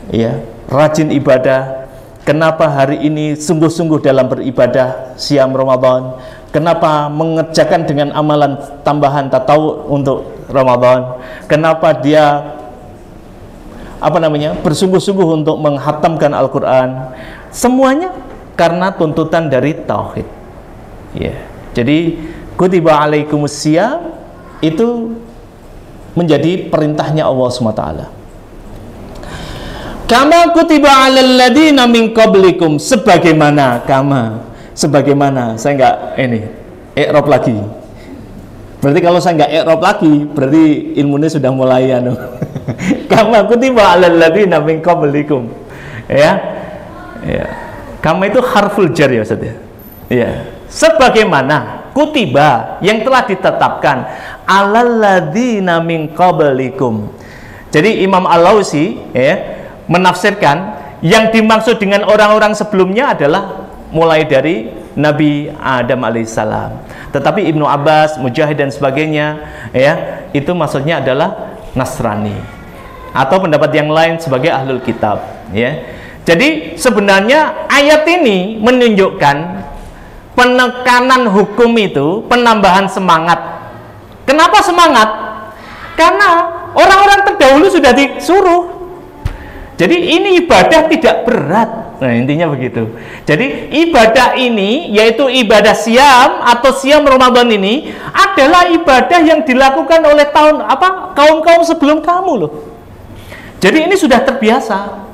ya, rajin ibadah, kenapa hari ini sungguh-sungguh dalam beribadah siam Ramadan, kenapa mengerjakan dengan amalan tambahan tatawwu untuk Ramadan, kenapa dia bersungguh-sungguh untuk menghatamkan Al-Quran, semuanya karena tuntutan dari tauhid, ya. Jadi kutiba alaikumusiyam itu menjadi perintahnya Allah SWT. Kama kutiba alal ladina min qablikum, sebagaimana saya enggak i'rab lagi. Berarti kalau saya enggak i'rab lagi, berarti ilmunya sudah mulai Kama kutiba alal ladina min qablikum. Ya. Kama itu harful jar ya Ustaz ya. Ya. Sebagaimana kutiba yang telah ditetapkan alal ladzina min qablikum. Jadi Imam Al-Lausi, ya, menafsirkan yang dimaksud dengan orang-orang sebelumnya adalah mulai dari Nabi Adam alaihissalam. Tetapi Ibnu Abbas, Mujahid dan sebagainya, ya, itu maksudnya adalah Nasrani atau pendapat yang lain sebagai ahlul kitab, ya. Jadi sebenarnya ayat ini menunjukkan penekanan hukum itu, penambahan semangat. Kenapa semangat? Karena orang-orang terdahulu sudah disuruh. Jadi ini ibadah tidak berat. Nah, intinya begitu. Jadi ibadah ini, yaitu ibadah siam atau siam Ramadan ini, adalah ibadah yang dilakukan oleh kaum-kaum sebelum kamu loh. Jadi ini sudah terbiasa.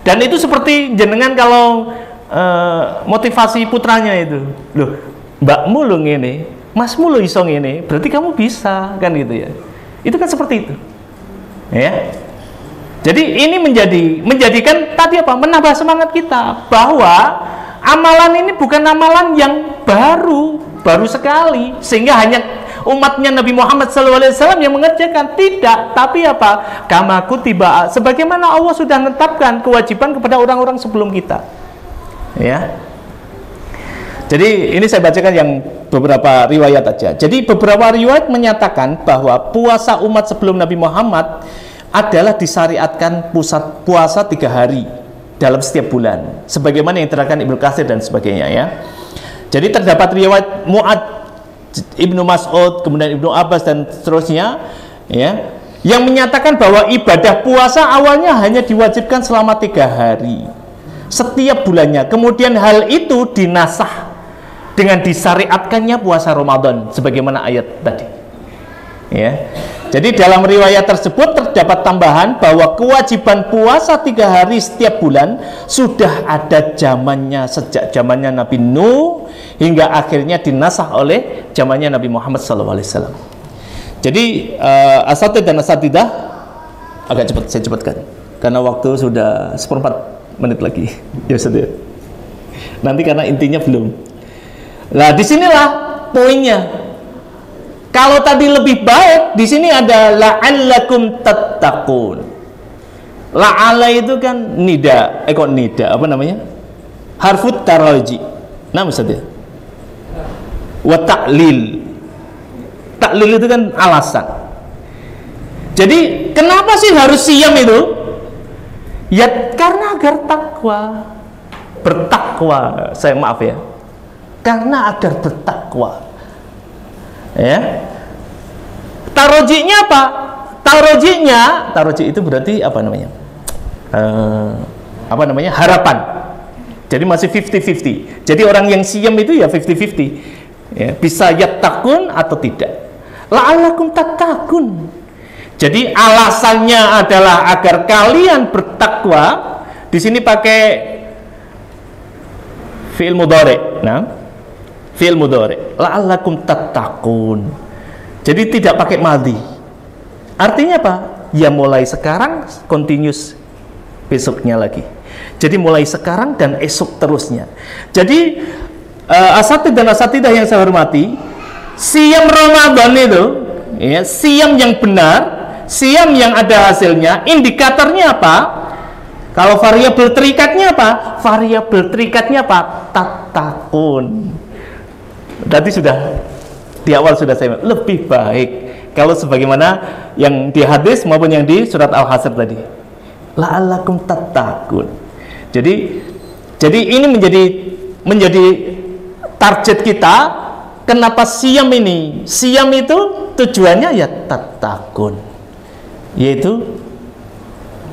Dan itu seperti jenengan kalau motivasi putranya itu, loh, mbakmu lo ngene, masmu lo iso ngene, berarti kamu bisa, kan gitu ya. Itu kan seperti itu, ya. Jadi ini menjadikan tadi menambah semangat kita bahwa amalan ini bukan amalan yang baru sekali sehingga hanya umatnya Nabi Muhammad SAW yang mengerjakan, tidak, tapi kama kutiba, sebagaimana Allah sudah menetapkan kewajiban kepada orang-orang sebelum kita. Ya. Jadi ini saya bacakan yang beberapa riwayat aja. Jadi beberapa riwayat menyatakan bahwa puasa umat sebelum Nabi Muhammad adalah disyariatkan puasa 3 hari dalam setiap bulan, sebagaimana yang diterangkan Ibnu Katsir dan sebagainya ya. Jadi terdapat riwayat Mu'ad, Ibnu Mas'ud, kemudian Ibnu Abbas dan seterusnya ya, yang menyatakan bahwa ibadah puasa awalnya hanya diwajibkan selama 3 hari setiap bulannya. Kemudian hal itu dinasah dengan disyariatkannya puasa Ramadan sebagaimana ayat tadi ya. Jadi dalam riwayat tersebut terdapat tambahan bahwa kewajiban puasa 3 hari setiap bulan sudah ada zamannya, sejak zamannya Nabi Nuh hingga akhirnya dinasah oleh zamannya Nabi Muhammad SAW. Jadi asatid dan asatidah agak cepat saya cepatkan karena waktu sudah 1/4 menit lagi ya Ustaz. Nanti karena intinya belum. Nah, disinilah poinnya. Kalau tadi lebih baik, di sini ada la'allakum tattaqun. La'ala itu kan nida, nida apa namanya? Harfut taraji. Nah, maksudnya. Wa ta'lil. Ta'lil itu kan alasan. Jadi, kenapa sih harus siam itu? Ya karena agar takwa. Bertakwa, saya maaf ya. Karena agar bertakwa ya. Tarojinya apa? Taroji itu berarti apa namanya? Harapan. Jadi masih 50-50. Jadi orang yang siam itu ya 50-50 ya, bisa yattaqun atau tidak. La'allakum tattaqun. Jadi alasannya adalah agar kalian bertakwa. Di sini pakai fi'il mudhari'. Nah, fi'il mudhari', la'allakum tattaqun. Jadi tidak pakai madhi. Artinya apa? Ya mulai sekarang, continuous besoknya lagi. Jadi mulai sekarang dan esok terusnya. Jadi asatid dan asatidah yang saya hormati, siam Ramadan itu ya, siam yang benar, siam yang ada hasilnya. Indikatornya apa? Kalau variabel terikatnya apa? Variabel terikatnya apa? Tattaqun. Tadi sudah di awal sudah saya lebih baik kalau sebagaimana yang di hadis maupun yang di surat Al-Hasr tadi. La'allakum tattaqun. Jadi ini menjadi target kita. Kenapa siam ini? Siam itu tujuannya ya tattaqun, yaitu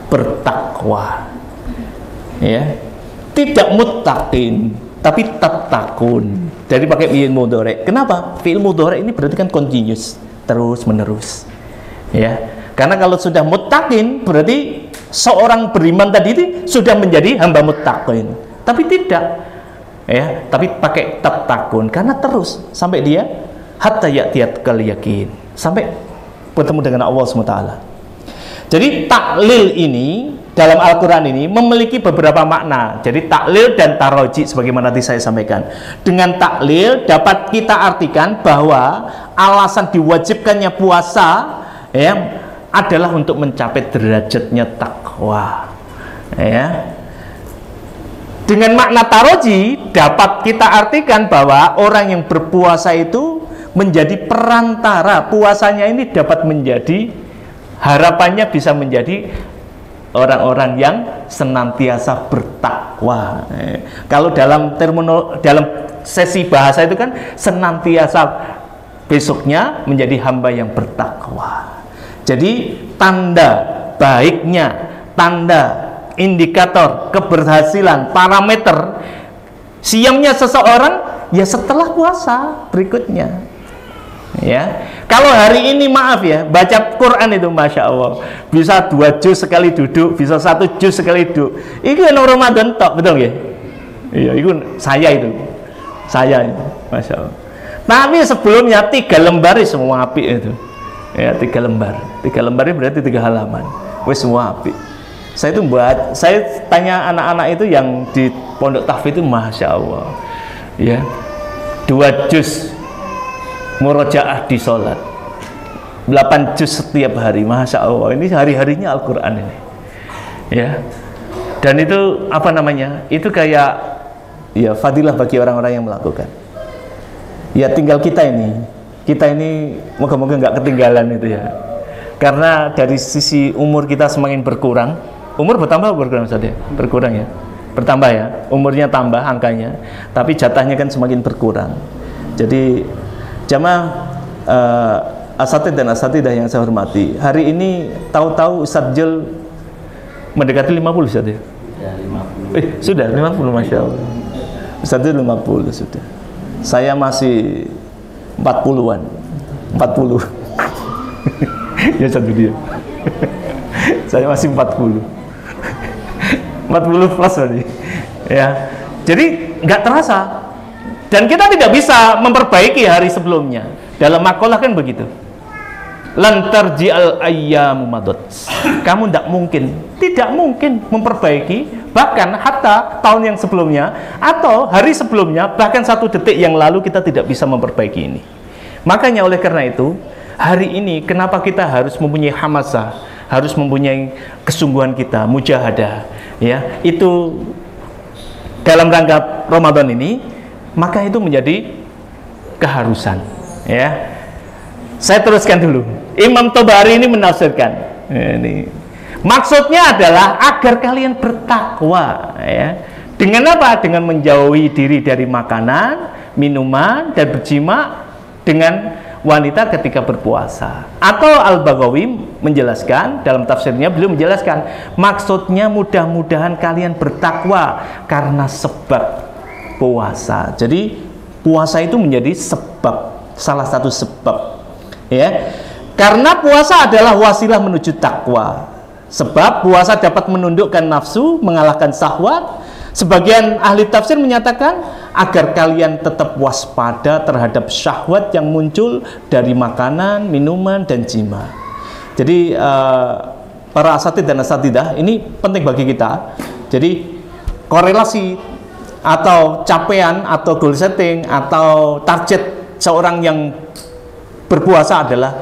bertakwa. Ya. Tidak muttaqin, tapi tattaqun. Jadi pakai fi'il mudhari'. Kenapa? Fi'il mudhari' ini berarti kan continuous, terus menerus. Ya. Karena kalau sudah muttaqin berarti seorang beriman tadi itu sudah menjadi hamba muttaqin. Tapi tidak. Ya, tapi pakai tattaqun karena terus sampai dia hatta ya'tiyakal yakin, sampai bertemu dengan Allah SWT. Jadi taklil ini dalam Al-Quran ini memiliki beberapa makna. Jadi taklil dan taroji sebagaimana tadi saya sampaikan. Dengan taklil dapat kita artikan bahwa alasan diwajibkannya puasa ya adalah untuk mencapai derajatnya takwa. Ya. Dengan makna taroji dapat kita artikan bahwa orang yang berpuasa itu menjadi perantara. Puasanya ini dapat menjadi, harapannya bisa menjadi orang-orang yang senantiasa bertakwa. Kalau dalam sesi bahasa itu kan senantiasa besoknya menjadi hamba yang bertakwa. Jadi tanda baiknya, tanda indikator keberhasilan, parameter siamnya seseorang ya setelah puasa berikutnya. Ya, kalau hari ini maaf ya, baca Quran itu masya Allah bisa 2 juz sekali duduk, bisa 1 juz sekali duduk. Itu yang Ramadan tok, betul ya? Iya, itu saya itu, masya Allah. Tapi sebelumnya 3 lembar semua api itu. Ya 3 lembar ini berarti 3 halaman. Wes semua api. Saya itu saya tanya anak-anak itu yang di Pondok Tahfidz itu masya Allah. Ya, 2 juz murojaah di sholat, 8 juz setiap hari, masya Allah. Ini hari-harinya Al-Quran ini, ya. Dan itu apa namanya? Itu kayak ya fadilah bagi orang-orang yang melakukan. Ya tinggal kita ini moga-moga nggak ketinggalan itu ya. Karena dari sisi umur kita semakin berkurang, umur bertambah berkurang saja, berkurang ya, bertambah ya, umurnya tambah angkanya, tapi jatahnya kan semakin berkurang. Jadi jamaah asatid dan asatidah yang saya hormati, hari ini tahu-tahu Ustadz Jul mendekati 50 Ustadz ya? Ya, 50. Sudah 50, Masya Allah. Ustadz Jul 50 sudah. Saya masih 40-an. 40. Ya satu dia. Saya masih 40. 40 plus tadi. Ya. Jadi nggak terasa. Dan kita tidak bisa memperbaiki hari sebelumnya. Dalam makalah kan begitu. Lantarji'al ayyamu madad. Kamu tidak mungkin memperbaiki bahkan hatta tahun yang sebelumnya atau hari sebelumnya, bahkan 1 detik yang lalu kita tidak bisa memperbaiki ini. Makanya oleh karena itu, hari ini kenapa kita harus mempunyai hamasah, harus mempunyai kesungguhan kita, mujahadah, ya. Itu dalam rangka Ramadan ini, maka itu menjadi keharusan, ya. Saya teruskan dulu. Imam Tobari ini menafsirkan. Ini maksudnya adalah agar kalian bertakwa, ya. Dengan apa? Dengan menjauhi diri dari makanan, minuman, dan berjima dengan wanita ketika berpuasa. Atau Al-Baghawi menjelaskan, dalam tafsirnya beliau menjelaskan, maksudnya mudah-mudahan kalian bertakwa karena sebab puasa. Jadi puasa itu menjadi sebab, salah satu sebab, ya. Karena puasa adalah wasilah menuju takwa. Sebab puasa dapat menundukkan nafsu, mengalahkan syahwat. Sebagian ahli tafsir menyatakan agar kalian tetap waspada terhadap syahwat yang muncul dari makanan, minuman, dan jima. Jadi para asatid dan asatidah ini penting bagi kita. Jadi korelasi atau capaian atau goal setting atau target seorang yang berpuasa adalah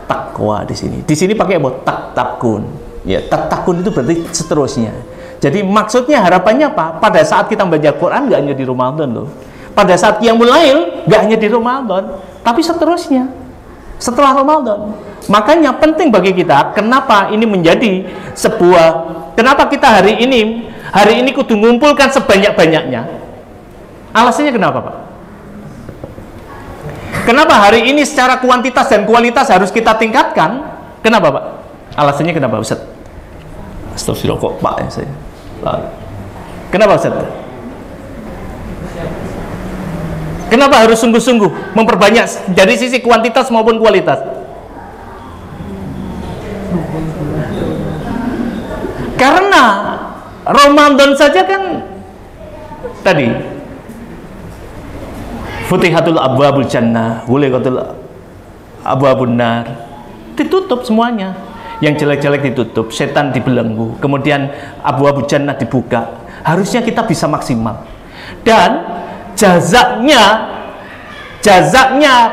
takwa di sini. Di sini pakai apa? Takun. Ya, takun itu berarti seterusnya. Jadi maksudnya harapannya apa? Pada saat kita baca Quran nggak hanya di Ramadan loh. Pada saat Qiyamul Lail nggak hanya di Ramadan, tapi seterusnya. Setelah Ramadan. Makanya penting bagi kita, kenapa ini menjadi sebuah, kenapa kita hari ini kudu ngumpulkan sebanyak-banyaknya. Alasannya kenapa, Pak? Kenapa hari ini secara kuantitas dan kualitas harus kita tingkatkan? Kenapa, Pak? Alasannya kenapa, Ustaz? Astagfirullah, kok Pak ya saya. Kenapa, Ustaz? Kenapa harus sungguh-sungguh memperbanyak dari sisi kuantitas maupun kualitas? Karena Ramadan saja kan tadi Futihatul abwabul jannah, ghuliqatul abwabun nar, ditutup semuanya. Yang jelek-jelek ditutup, setan dibelenggu, kemudian abwabul jannah dibuka. Harusnya kita bisa maksimal. Dan jazaknya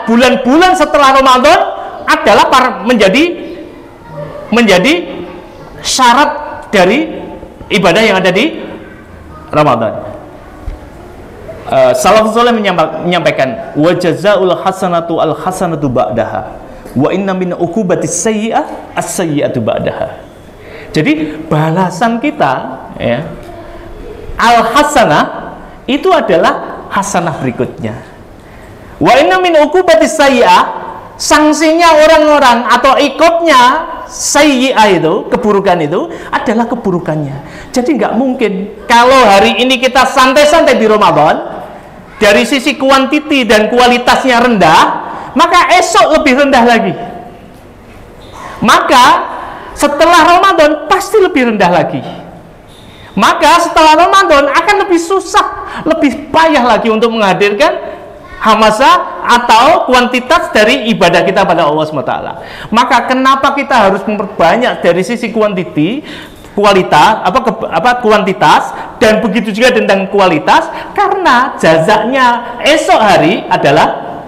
bulan-bulan setelah Ramadan adalah menjadi syarat dari ibadah yang ada di Ramadan. Salafus saleh menyampaikan wa jazaa'ul hasanatu al hasanatu ba'daha wa inna min uqubatis sayyi'ah as-sayyi'atu ba'daha. Jadi balasan kita, ya, al hasanah itu adalah hasanah berikutnya. Wa inna min uqubatis sayyi'ah, sanksinya orang-orang atau ikopnya sayyi'ah itu, keburukan itu adalah keburukannya. Jadi nggak mungkin kalau hari ini kita santai-santai di Ramadan, dari sisi kuantiti dan kualitasnya rendah, maka esok lebih rendah lagi. Maka setelah Ramadan pasti lebih rendah lagi. Maka setelah Ramadan akan lebih susah, lebih payah lagi untuk menghadirkan hamasah atau kuantitas dari ibadah kita pada Allah SWT. Maka kenapa kita harus memperbanyak dari sisi kuantiti, kualitas, kuantitas, dan begitu juga tentang kualitas, karena jazaknya esok hari adalah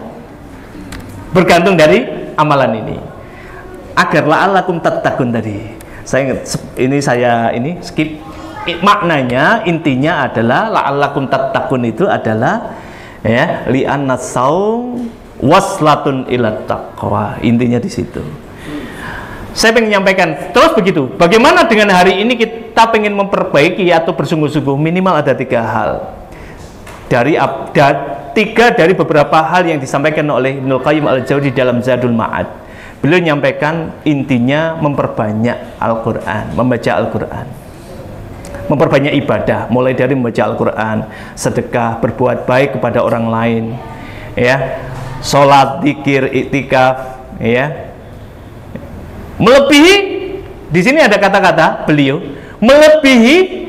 bergantung dari amalan ini. Agar la'allakum tattaqun tadi. Saya skip. maknanya, intinya adalah la'allakum tattaqun itu adalah ya li'anna saum waslatun ila taqwa. Intinya di situ. Saya ingin menyampaikan terus begitu. Bagaimana dengan hari ini kita ingin memperbaiki atau bersungguh-sungguh, minimal ada 3 hal. Tiga dari beberapa hal yang disampaikan oleh Ibnul Qayyim al-Jauzi dalam Zadul Ma'ad. Beliau menyampaikan intinya memperbanyak Al-Quran, membaca Al-Quran, memperbanyak ibadah, mulai dari membaca Al-Quran, sedekah, berbuat baik kepada orang lain, ya, sholat, zikir, iktikaf, ya. Melebihi, di sini ada kata-kata beliau, melebihi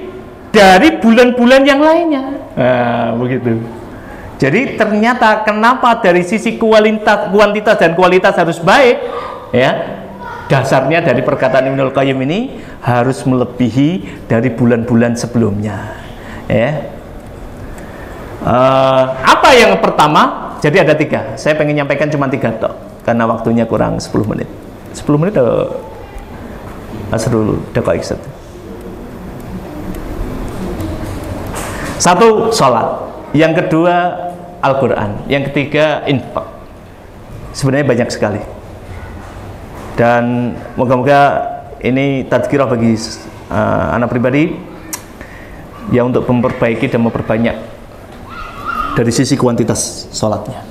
dari bulan-bulan yang lainnya. Nah, begitu. Jadi ternyata kenapa dari sisi kuantitas dan kualitas harus baik, ya, dasarnya dari perkataan Ibnul Qayyim ini harus melebihi dari bulan-bulan sebelumnya, ya. Apa yang pertama? Jadi ada 3. Saya pengen nyampaikan cuma 3 tok karena waktunya kurang 10 menit. 10 menit asrul daqaiq. 1, sholat. Yang kedua, Al-Quran. Yang ketiga, infak. Sebenarnya banyak sekali. Dan moga-moga ini tadzkirah bagi anak pribadi ya, untuk memperbaiki dan memperbanyak dari sisi kuantitas sholatnya.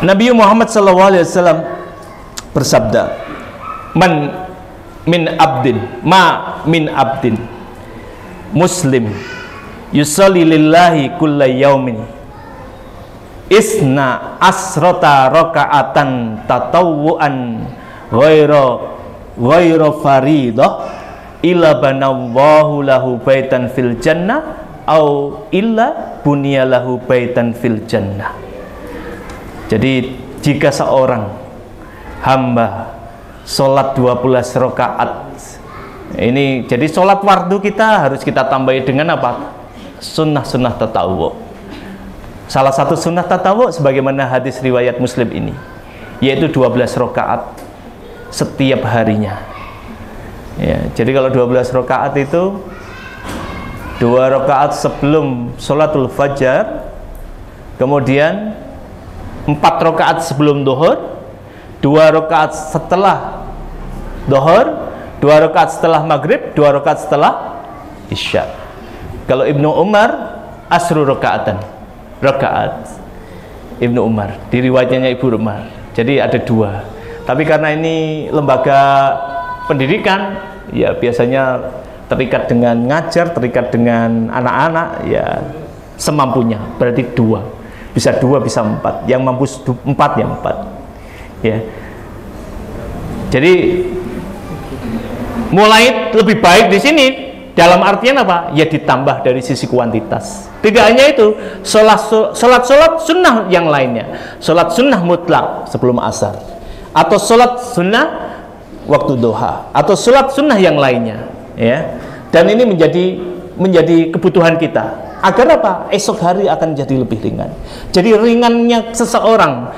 Nabi Muhammad SAW bersabda, min abdin muslim yusalli lillahi kulla yaumin isna asrota rakaatan tatawwuan ghairu faridah illa banallahu lahu baitan fil jannah au illa bunyalahu baitan fil jannah. Jadi jika seorang hamba sholat 12 rakaat, ini jadi sholat fardu kita harus kita tambahi dengan apa? Sunnah-sunnah tatawwu. Salah satu sunnah tatawwu sebagaimana hadis riwayat Muslim ini, yaitu 12 rakaat setiap harinya. Ya, jadi kalau 12 rakaat itu 2 rakaat sebelum sholatul fajar, kemudian 4 rakaat sebelum duhur, 2 rakaat setelah duhur, 2 rakaat setelah maghrib, 2 rakaat setelah isya. Kalau Ibnu Umar asru rakaat Ibnu Umar, di riwayatnya Ibnu Umar. Jadi ada 2. Tapi karena ini lembaga pendidikan, ya biasanya terikat dengan ngajar, terikat dengan anak-anak, ya semampunya. Berarti 2. Bisa 2, bisa 4. Yang mampu 4 ya 4. Ya. Jadi mulai lebih baik di sini dalam artian apa? Ya ditambah dari sisi kuantitas. Tidak hanya itu, sholat sunnah yang lainnya. Sholat sunnah mutlak sebelum asar, atau sholat sunnah waktu duha, atau sholat sunnah yang lainnya. Ya. Dan ini menjadi kebutuhan kita. Agar apa? Esok hari akan jadi lebih ringan. Jadi ringannya seseorang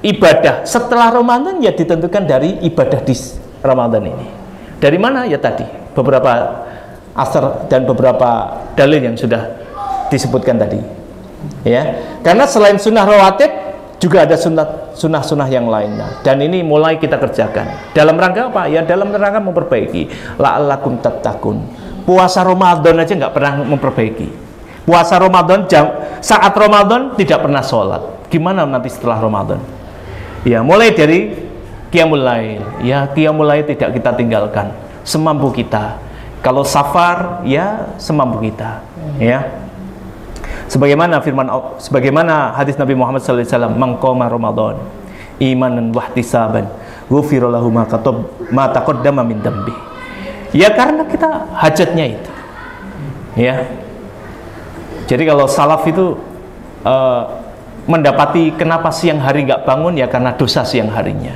ibadah setelah Ramadan ya ditentukan dari ibadah di Ramadan ini. Dari mana? Ya tadi beberapa asar dan beberapa dalil yang sudah disebutkan tadi. Ya, karena selain sunnah rawatib juga ada sunnah yang lainnya. Dan ini mulai kita kerjakan. Dalam rangka apa? Ya dalam rangka memperbaiki. La'allakum tattaqun. Puasa Ramadan aja nggak pernah memperbaiki. Puasa Ramadan saat Ramadan tidak pernah sholat. Gimana nanti setelah Ramadan? Ya mulai dari qiyamul lail. Ya qiyamul lail tidak kita tinggalkan semampu kita. Kalau safar ya semampu kita. Ya. Sebagaimana hadis Nabi Muhammad SAW, "Man qama Ramadan imanan wahtisaban, ghufira lahu ma taqaddama min dambi." Ya karena kita hajatnya itu. Ya. Jadi kalau salaf itu mendapati kenapa siang hari nggak bangun ya karena dosa siang harinya.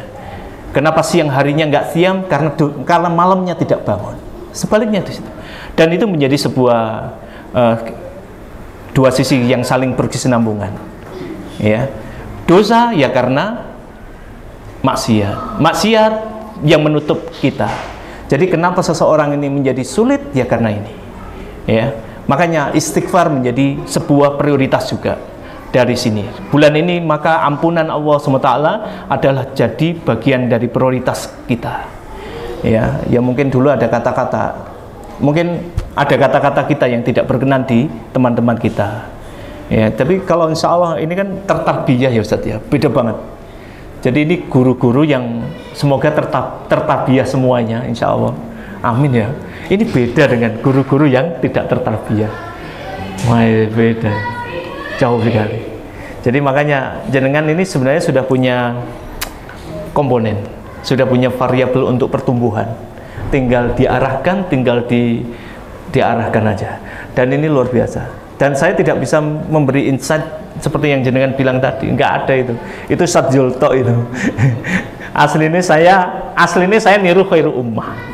Kenapa siang harinya nggak siam karena malamnya tidak bangun. Sebaliknya di situ. Dan itu menjadi sebuah dua sisi yang saling berkesinambungan. Ya, dosa ya karena maksiat yang menutup kita. Jadi kenapa seseorang ini menjadi sulit? Ya karena ini. Ya, makanya istighfar menjadi sebuah prioritas juga dari sini. Bulan ini maka ampunan Allah SWT adalah jadi bagian dari prioritas kita. Ya, ya mungkin dulu ada kata-kata, mungkin ada kata-kata kita yang tidak berkenan di teman-teman kita. Ya, tapi kalau insya Allah ini kan tertarbiyah ya Ustadz ya, beda banget. Jadi ini guru-guru yang semoga tertarbiyah semuanya, insya Allah. Amin ya. Ini beda dengan guru-guru yang tidak tertarbiyah. Wah, beda, jauh sekali. Jadi makanya jenengan ini sebenarnya sudah punya komponen, sudah punya variabel untuk pertumbuhan. Tinggal diarahkan, tinggal diarahkan aja. Dan ini luar biasa. Dan saya tidak bisa memberi insight seperti yang jenengan bilang tadi, nggak ada itu. Itu Satjul Tok itu. Aslinya saya niru khairu ummah.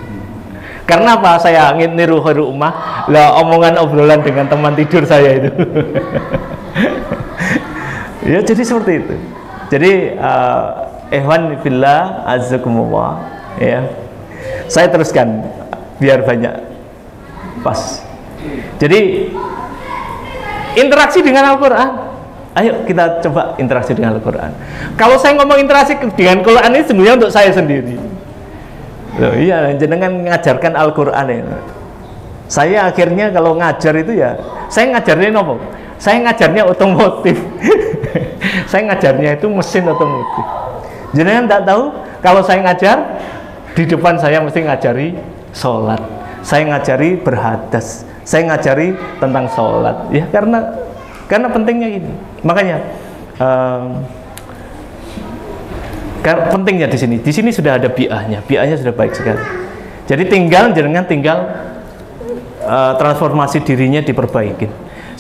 Karena apa saya ingin niru khairu ummah? Lah omongan obrolan dengan teman tidur saya itu. Ya jadi seperti itu. Jadi Ikhwan fillah azzakumullah ya. Saya teruskan biar banyak pas. Jadi interaksi dengan Al-Quran. Ayo kita coba interaksi dengan Al-Quran. Kalau saya ngomong interaksi dengan Al-Quran ini sebenarnya untuk saya sendiri. Loh, iya, jenengan mengajarkan Al-Quran ya. Saya akhirnya kalau ngajar itu ya, saya ngajarnya apa? Saya ngajarnya otomotif. Saya ngajarnya itu mesin otomotif. Jenengan tak tahu kalau saya ngajar di depan saya mesti ngajari sholat, saya ngajari berhadas, saya ngajari tentang sholat. Ya karena pentingnya ini. Makanya pentingnya di sini. Di sini sudah ada bi'ahnya. Bi'ahnya sudah baik sekali. Jadi tinggal transformasi dirinya diperbaiki.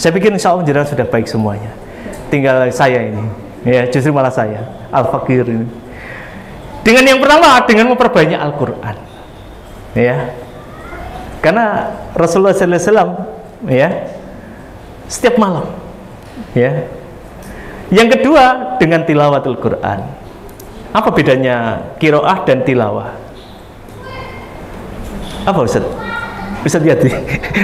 Saya pikir insya Allah jenengan sudah baik semuanya. Tinggal saya ini. Ya, justru malah saya al-fakir ini. Dengan yang pertama dengan memperbanyak Al-Qur'an. Ya. Karena Rasulullah sallallahu alaihi wasallam ya setiap malam. Ya. Yang kedua dengan tilawatul Quran. Apa bedanya qiraah dan tilawah? Apa Ustaz? Ustaz Yadi.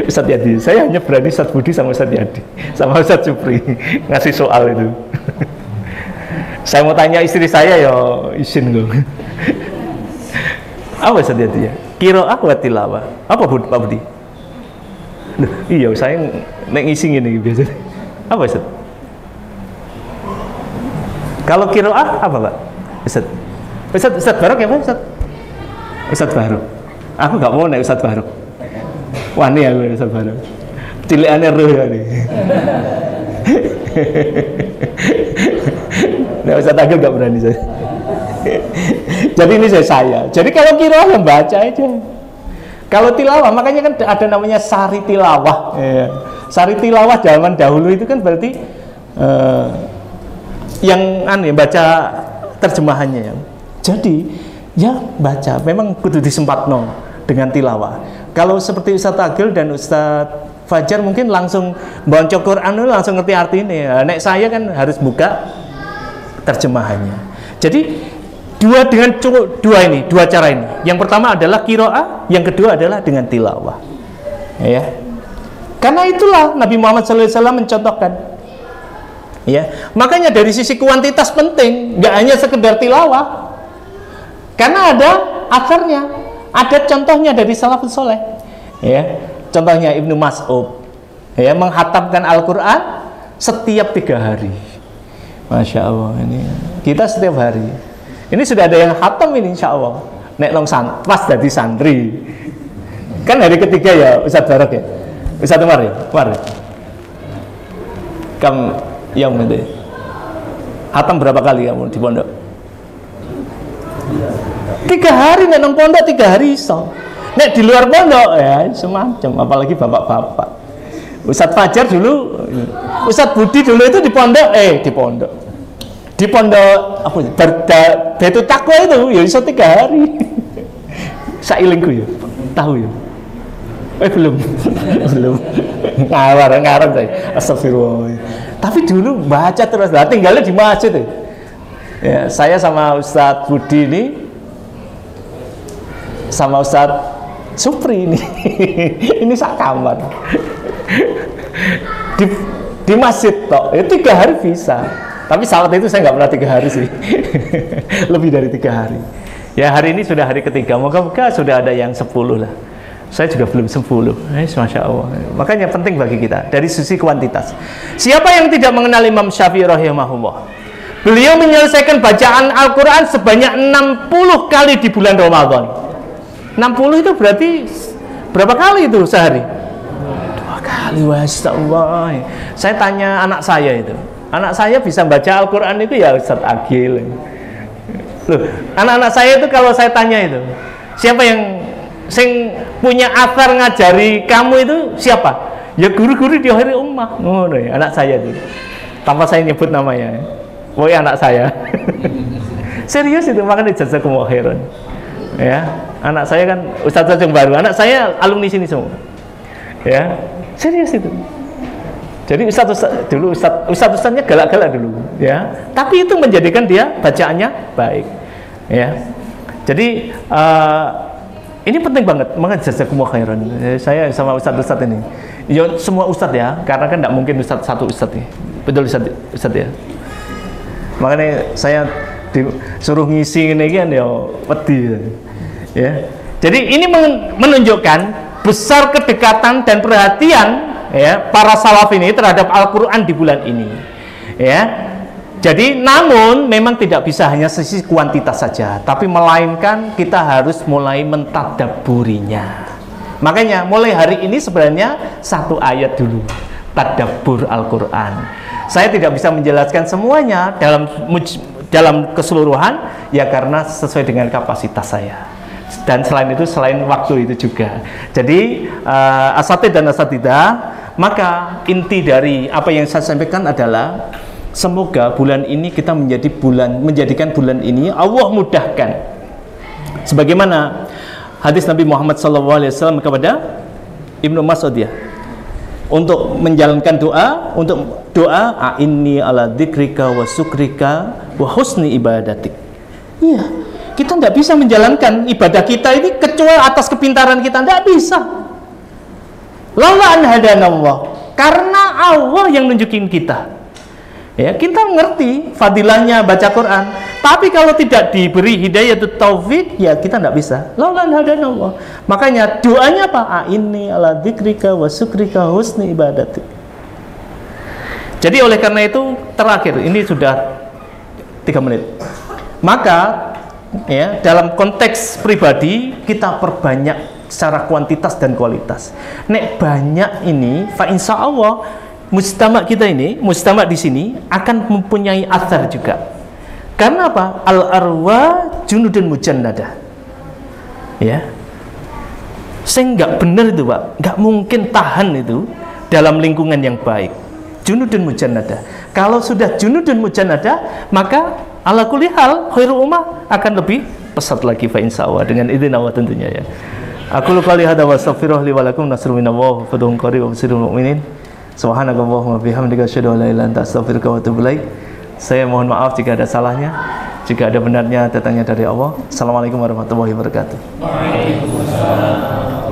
Ustaz Yadi. Saya hanya berani Ustaz Budi sama Ustaz Yadi, sama Ustaz Supri ngasih soal itu. Saya mau tanya istri saya ya izin dong. Apa Ustaz Yadi ya? Qiraah wa tilawah. Apa Pak Budi? Loh, iya saya nek ngisi ngene biasa. Apa Ustaz? Kalau qiraah apa Pak? Ustaz Barok ya Pak? Ustaz Barok. Aku nggak mau naik Ustaz Barok. Wah ini aku Ustaz Barok. Cilikane roh ya nih. Nah Ustaz Agil nggak berani saya. Jadi ini saya. Jadi kalau qiraah yang baca aja. Kalau tilawah makanya kan ada namanya sari tilawah. Ya. Sari tilawah zaman dahulu itu kan berarti yang baca terjemahannya ya. Jadi ya baca memang kudu disempatno dengan tilawah. Kalau seperti Ustaz Agil dan Ustaz Fajar mungkin langsung baca Quran langsung ngerti artinya ya. Nek saya kan harus buka terjemahannya. Jadi dua cara ini. Yang pertama adalah qiraah, yang kedua adalah dengan tilawah. Ya. Karena itulah Nabi Muhammad SAW mencontohkan. Ya, makanya dari sisi kuantitas penting, nggak hanya sekedar tilawah. Karena ada asarnya, ada contohnya dari salafus soleh. Ya, contohnya Ibnu Mas'ud, ya menghatamkan Al-Quran setiap 3 hari. Masya Allah, ini kita setiap hari. Ini sudah ada yang khatam ini, insya Allah. Nek long pas jadi santri. Kan hari ketiga ya, Ustadz Barok ya, Ustadz Umar ya, yang itu khatam berapa kali kamu di pondok? 3 hari nek nang pondok 3 hari iso. Nek di luar pondok ya semacam, apalagi bapak-bapak. Ustadz Fajar dulu, Ustadz Budi dulu itu di pondok apa Baitul Taqwa itu ya iso 3 hari. Sailingku ya, tahu ya. Belum ngarang saya. Astagfirullah. Tapi dulu baca terus, lah tinggalnya di masjid ya. Saya sama Ustadz Budi ini sama Ustadz Supri ini. Ini sak kamar. Di masjid toh, 3 hari bisa. Tapi saat itu saya nggak pernah 3 hari sih. Lebih dari 3 hari. Ya hari ini sudah hari ketiga. Moga-moga sudah ada yang 10 lah. Saya juga belum 10. Masya Allah. Makanya penting bagi kita dari sisi kuantitas. Siapa yang tidak mengenal Imam Syafi'i rahimahullah? Beliau menyelesaikan bacaan Al-Quran sebanyak 60 kali di bulan Ramadan. 60 itu berarti berapa kali itu sehari? 2 kali. Masya Allah. Saya tanya anak saya itu. Anak saya bisa baca Al-Quran itu ya Ustadz Agil. Loh, anak-anak saya itu kalau saya tanya itu, siapa yang punya athar ngajari kamu itu siapa? Ya guru-guru di akhir ummah. Oh, ya, anak saya itu. Tanpa saya nyebut namanya. Oh ya anak saya. Serius itu, makanya jazakumullah khairan. Ya, anak saya kan ustadz yang baru. Anak saya alumni sini semua. Ya, serius itu. Jadi ustadz-ustadznya galak-galak dulu, ya. Tapi itu menjadikan dia bacaannya baik, ya. Jadi ini penting banget, makanya jazakumullah khairan. Saya sama ustadz-ustadz ini, ya semua ustadz ya, karena kan tidak mungkin satu ustadz ya, betul ustadz ya. Makanya saya disuruh ngisi ini kan ya wedi, ya. Jadi ini menunjukkan besar kedekatan dan perhatian ya para salaf ini terhadap Al-Quran di bulan ini, ya. Jadi namun memang tidak bisa hanya sisi kuantitas saja, tapi melainkan kita harus mulai mentadabburinya. Makanya mulai hari ini sebenarnya 1 ayat dulu tadabbur Al-Quran. Saya tidak bisa menjelaskan semuanya dalam keseluruhan ya karena sesuai dengan kapasitas saya. Dan selain itu, selain waktu itu juga. Jadi asatid dan asatidah, maka inti dari apa yang saya sampaikan adalah semoga bulan ini kita menjadikan bulan ini Allah mudahkan. Sebagaimana hadis Nabi Muhammad SAW kepada Ibnu Mas'ud ya, untuk menjalankan doa a'inni ala dzikrika wa syukrika wa husni ibadatik. Iya, kita tidak bisa menjalankan ibadah kita ini kecuali atas kepintaran kita, tidak bisa. Laula an hadanallah, karena Allah yang nunjukin kita. Ya, kita ngerti fadilahnya baca Quran, tapi kalau tidak diberi hidayah taufik, ya kita tidak bisa. Laula an hadanallah. Makanya doanya apa? A'inni ala dzikrika wa syukrika husni ibadatik. Jadi oleh karena itu terakhir, ini sudah 3 menit. Maka ya dalam konteks pribadi kita perbanyak secara kuantitas dan kualitas. Nek banyak ini, fa insya Allah mujtama kita ini, mujtama di sini akan mempunyai athar juga. Karena apa? Al arwah junudun mujannadah. Ya, saya nggak benar itu Pak, nggak mungkin tahan itu dalam lingkungan yang baik. Junudun mujannadah. Kalau sudah junudun mujannadah, maka ala kulli hal khairul ummah akan lebih pesat lagi fa insya Allah dengan izin Allah tentunya ya. Aku qouli hadza wa astaghfirullah li wa lakum nasrun minallah wa fadhun qarib wa basirul mu'minin. Subhanakallahumma bihamdika asyhadu an la ilaha illa anta astaghfiruka wa atubu ilaik. Saya mohon maaf jika ada salahnya, jika ada benarnya datangnya dari Allah. Assalamualaikum warahmatullahi wabarakatuh. Waalaikumsalam.